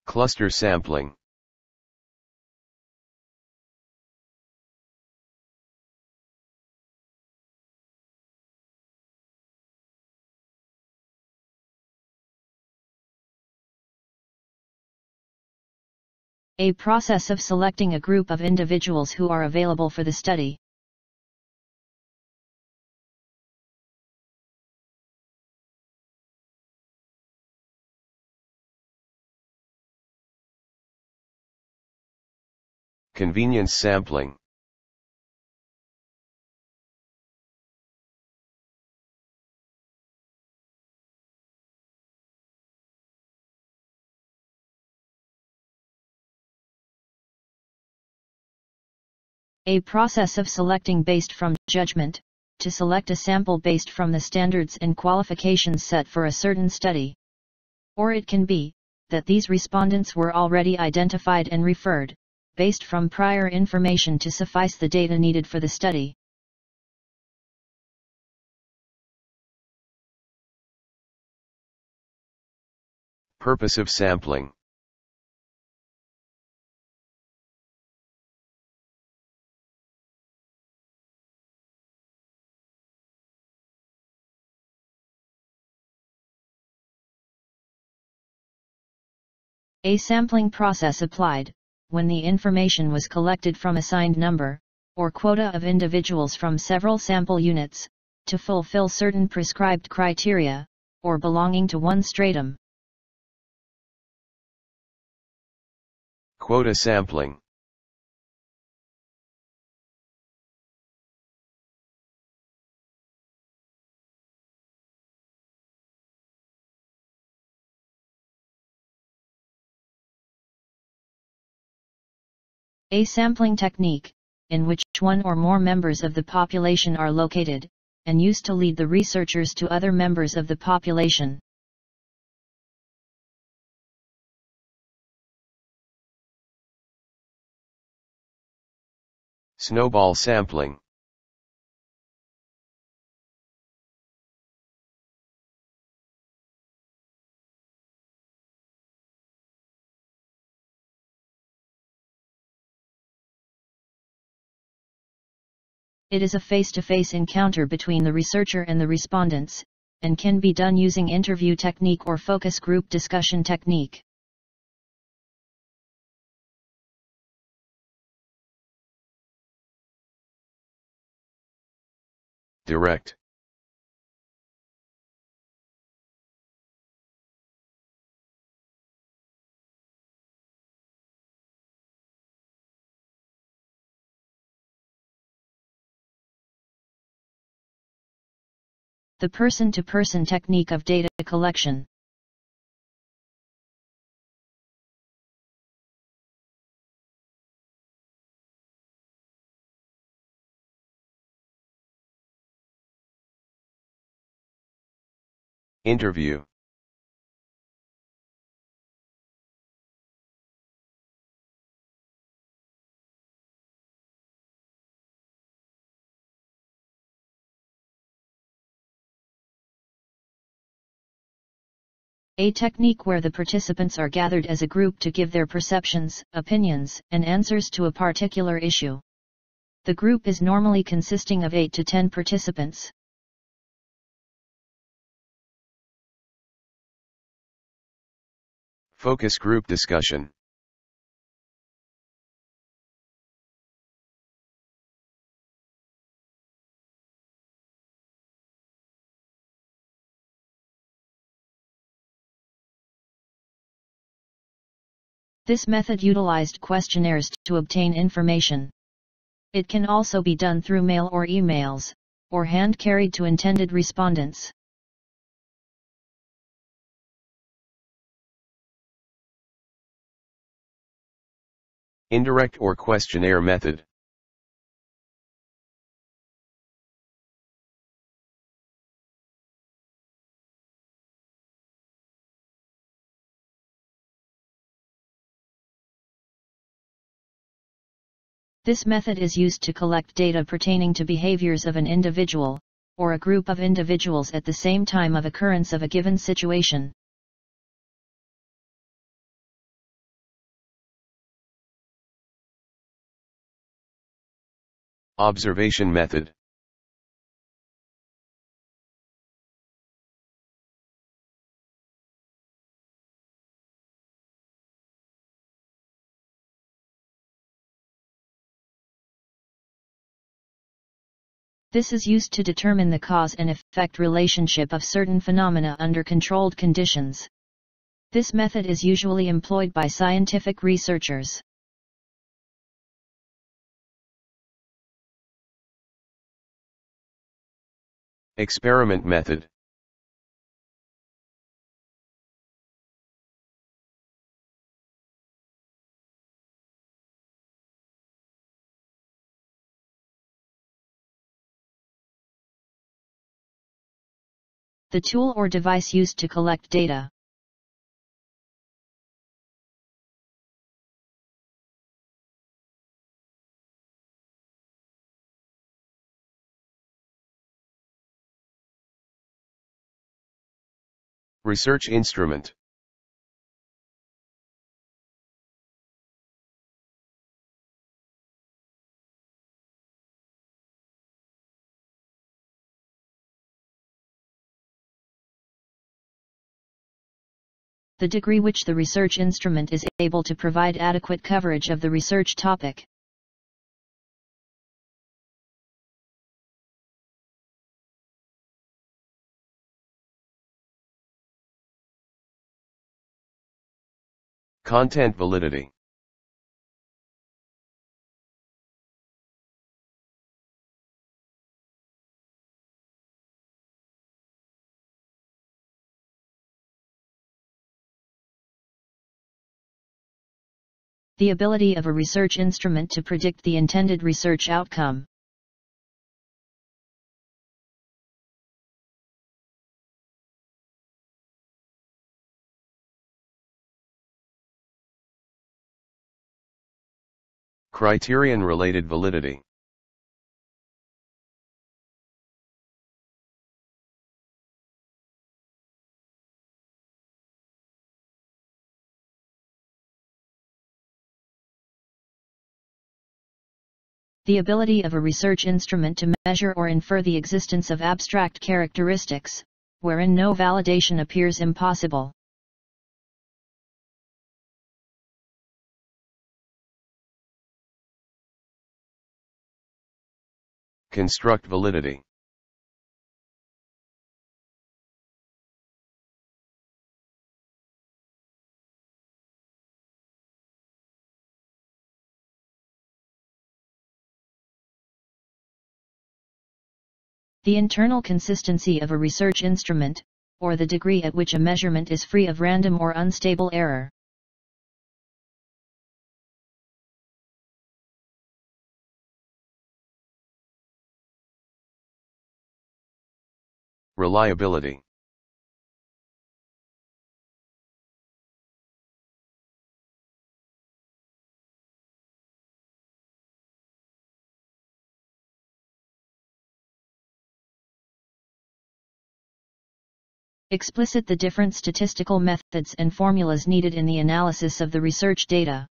Cluster sampling. A process of selecting a group of individuals who are available for the study. Convenience sampling. A process of selecting based from judgment, to select a sample based from the standards and qualifications set for a certain study. Or it can be, that these respondents were already identified and referred, based from prior information to suffice the data needed for the study. Purposive sampling. A sampling process applied, when the information was collected from assigned number, or quota of individuals from several sample units, to fulfill certain prescribed criteria, or belonging to one stratum. Quota sampling. A sampling technique, in which one or more members of the population are located, and used to lead the researchers to other members of the population. Snowball sampling. It is a face-to-face encounter between the researcher and the respondents, and can be done using interview technique or focus group discussion technique. Direct. The person-to-person technique of data collection. Interview. A technique where the participants are gathered as a group to give their perceptions, opinions, and answers to a particular issue. The group is normally consisting of 8 to 10 participants. Focus group discussion. This method utilized questionnaires to obtain information. It can also be done through mail or emails, or hand-carried to intended respondents. Indirect or questionnaire method. This method is used to collect data pertaining to behaviors of an individual, or a group of individuals at the same time of occurrence of a given situation. Observation method. This is used to determine the cause and effect relationship of certain phenomena under controlled conditions. This method is usually employed by scientific researchers. Experiment method. The tool or device used to collect data. Research instrument. The degree which the research instrument is able to provide adequate coverage of the research topic. Content validity. The ability of a research instrument to predict the intended research outcome. Criterion-related validity. The ability of a research instrument to measure or infer the existence of abstract characteristics, wherein no validation appears impossible. Construct validity. The internal consistency of a research instrument, or the degree at which a measurement is free of random or unstable error. Reliability. Explicit the different statistical methods and formulas needed in the analysis of the research data.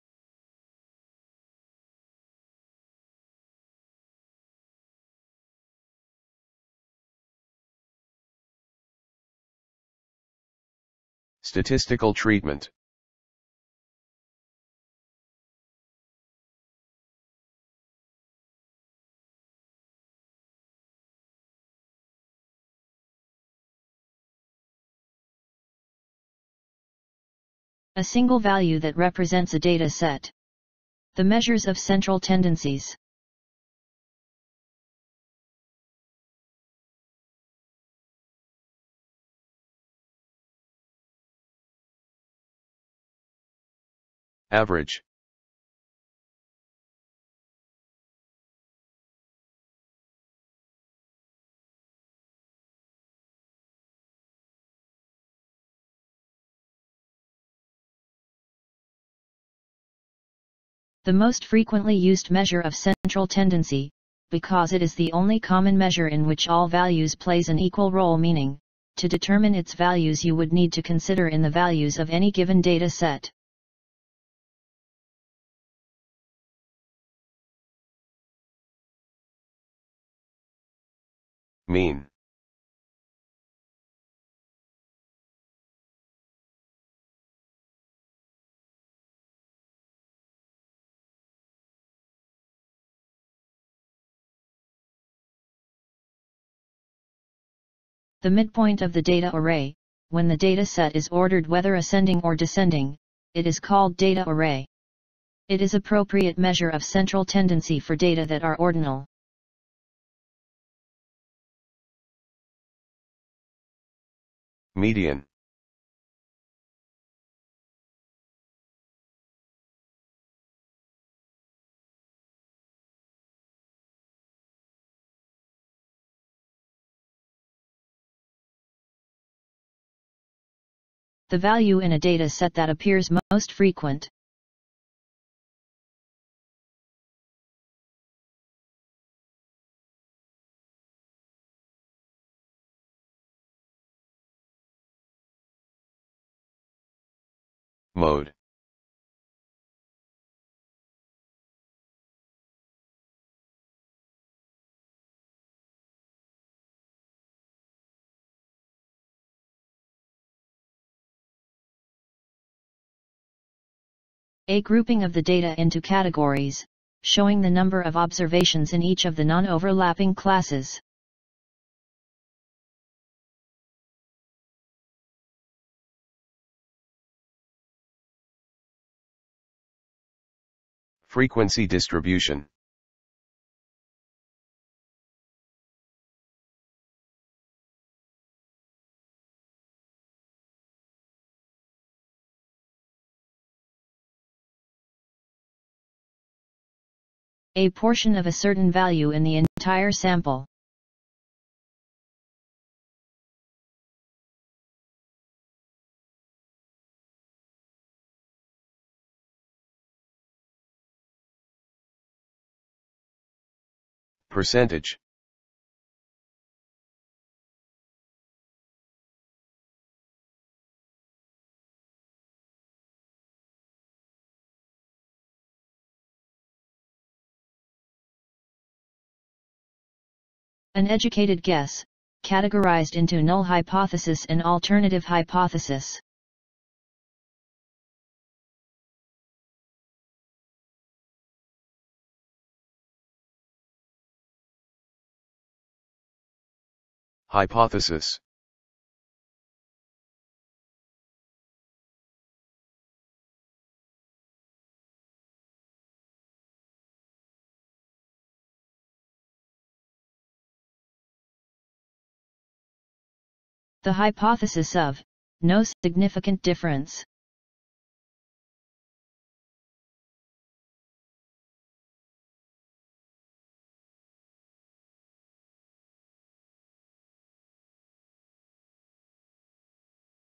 Statistical treatment. A single value that represents a data set. The measures of central tendencies. Average. The most frequently used measure of central tendency, because it is the only common measure in which all values plays an equal role, meaning, to determine its values you would need to consider in the values of any given data set. Mean. The midpoint of the data array. When the data set is ordered whether ascending or descending, it is called data array. It is appropriate measure of central tendency for data that are ordinal. Median. The value in a data set that appears most frequent. Mode. A grouping of the data into categories, showing the number of observations in each of the non-overlapping classes. Frequency distribution. A portion of a certain value in the entire sample. Percentage. An educated guess, categorized into null hypothesis and alternative hypothesis. Hypothesis. The hypothesis of no significant difference.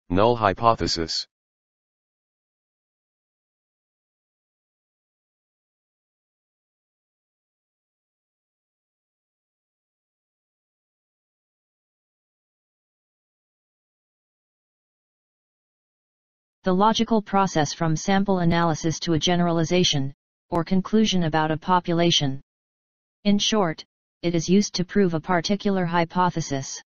Null hypothesis. The logical process from sample analysis to a generalization, or conclusion about a population. In short, it is used to prove a particular hypothesis.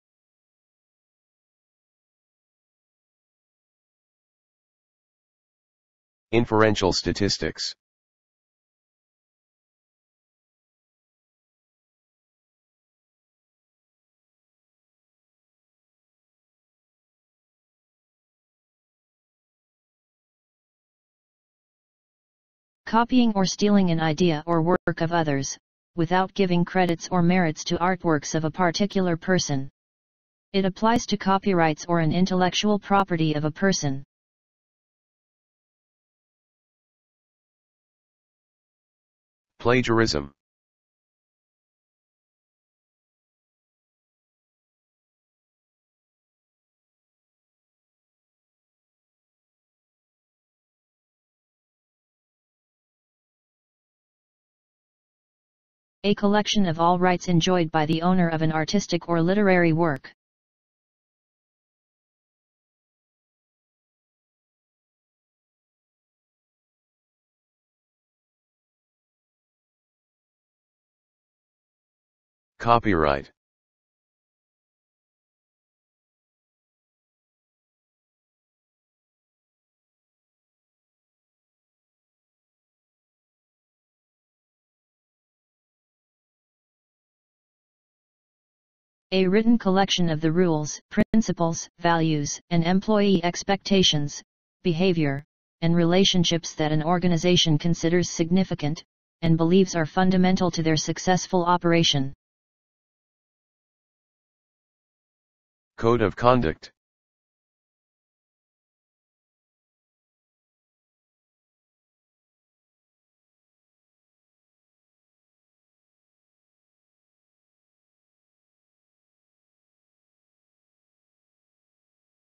Inferential statistics. Copying or stealing an idea or work of others, without giving credits or merits to artworks of a particular person. It applies to copyrights or an intellectual property of a person. Plagiarism. A collection of all rights enjoyed by the owner of an artistic or literary work. Copyright. A written collection of the rules, principles, values, and employee expectations, behavior, and relationships that an organization considers significant, and believes are fundamental to their successful operation. Code of conduct.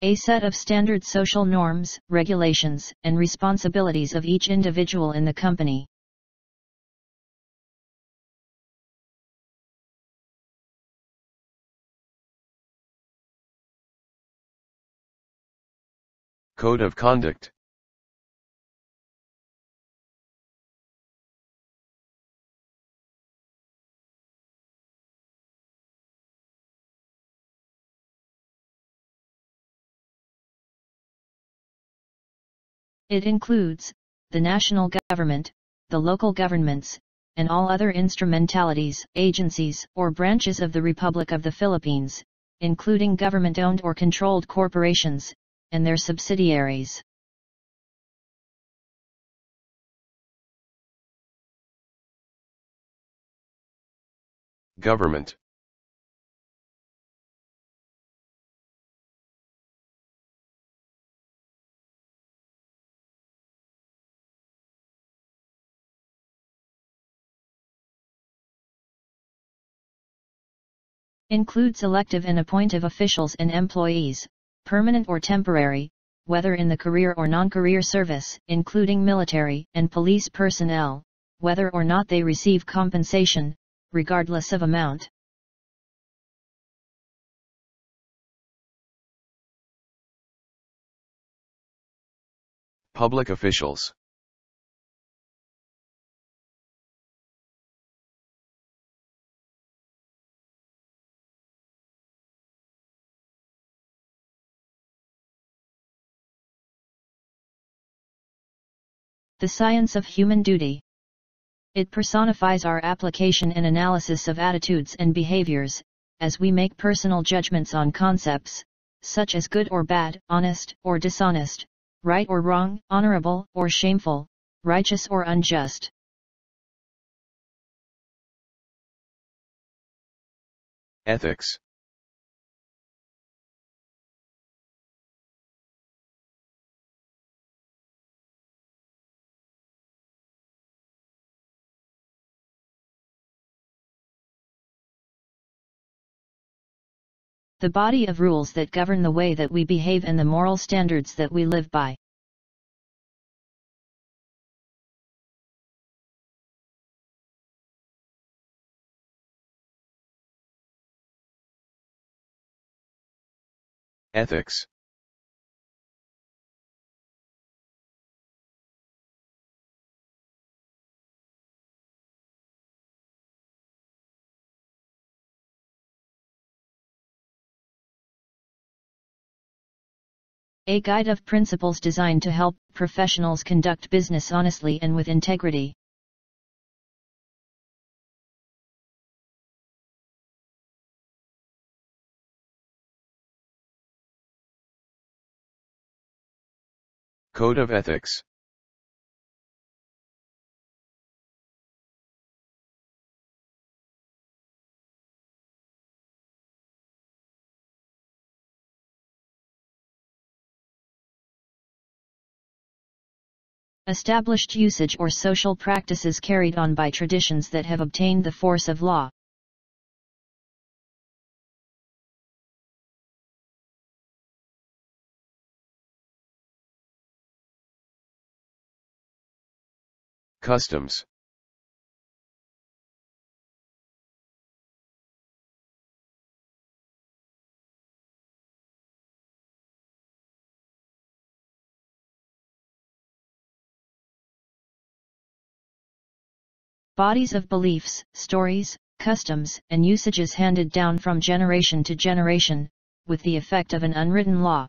A set of standard social norms, regulations, and responsibilities of each individual in the company. Code of conduct. It includes the national government, the local governments, and all other instrumentalities, agencies, or branches of the Republic of the Philippines, including government-owned or controlled corporations, and their subsidiaries. Government. Includes elective and appointive officials and employees, permanent or temporary, whether in the career or non-career service, including military and police personnel, whether or not they receive compensation, regardless of amount. Public officials. The science of human duty. It personifies our application and analysis of attitudes and behaviors, as we make personal judgments on concepts, such as good or bad, honest or dishonest, right or wrong, honorable or shameful, righteous or unjust. Ethics. The body of rules that govern the way that we behave and the moral standards that we live by. Ethics. A guide of principles designed to help professionals conduct business honestly and with integrity. Code of ethics. Established usage or social practices carried on by traditions that have obtained the force of law. Customs. Bodies of beliefs, stories, customs, and usages handed down from generation to generation, with the effect of an unwritten law.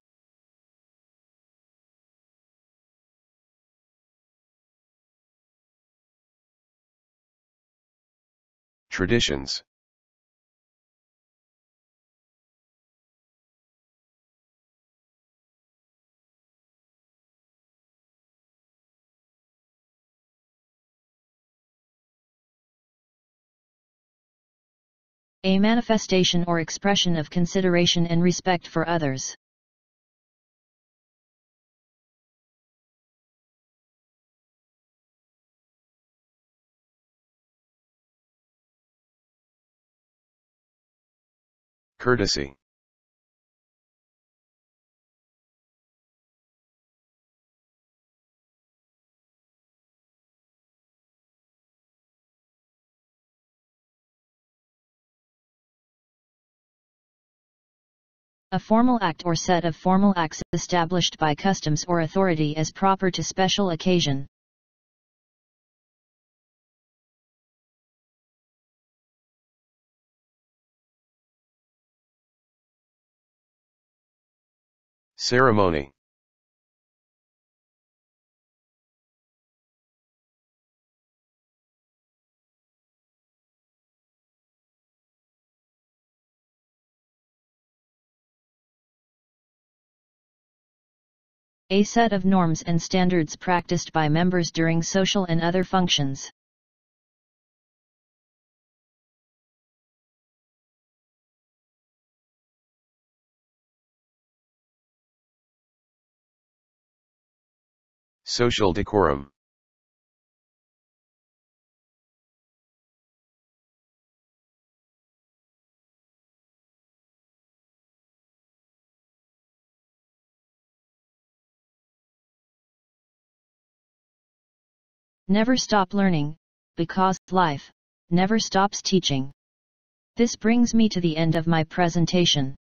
Traditions. A manifestation or expression of consideration and respect for others. Courtesy. A formal act or set of formal acts established by customs or authority as proper to special occasion. Ceremony. A set of norms and standards practiced by members during social and other functions. Social decorum. Never stop learning, because life never stops teaching. This brings me to the end of my presentation.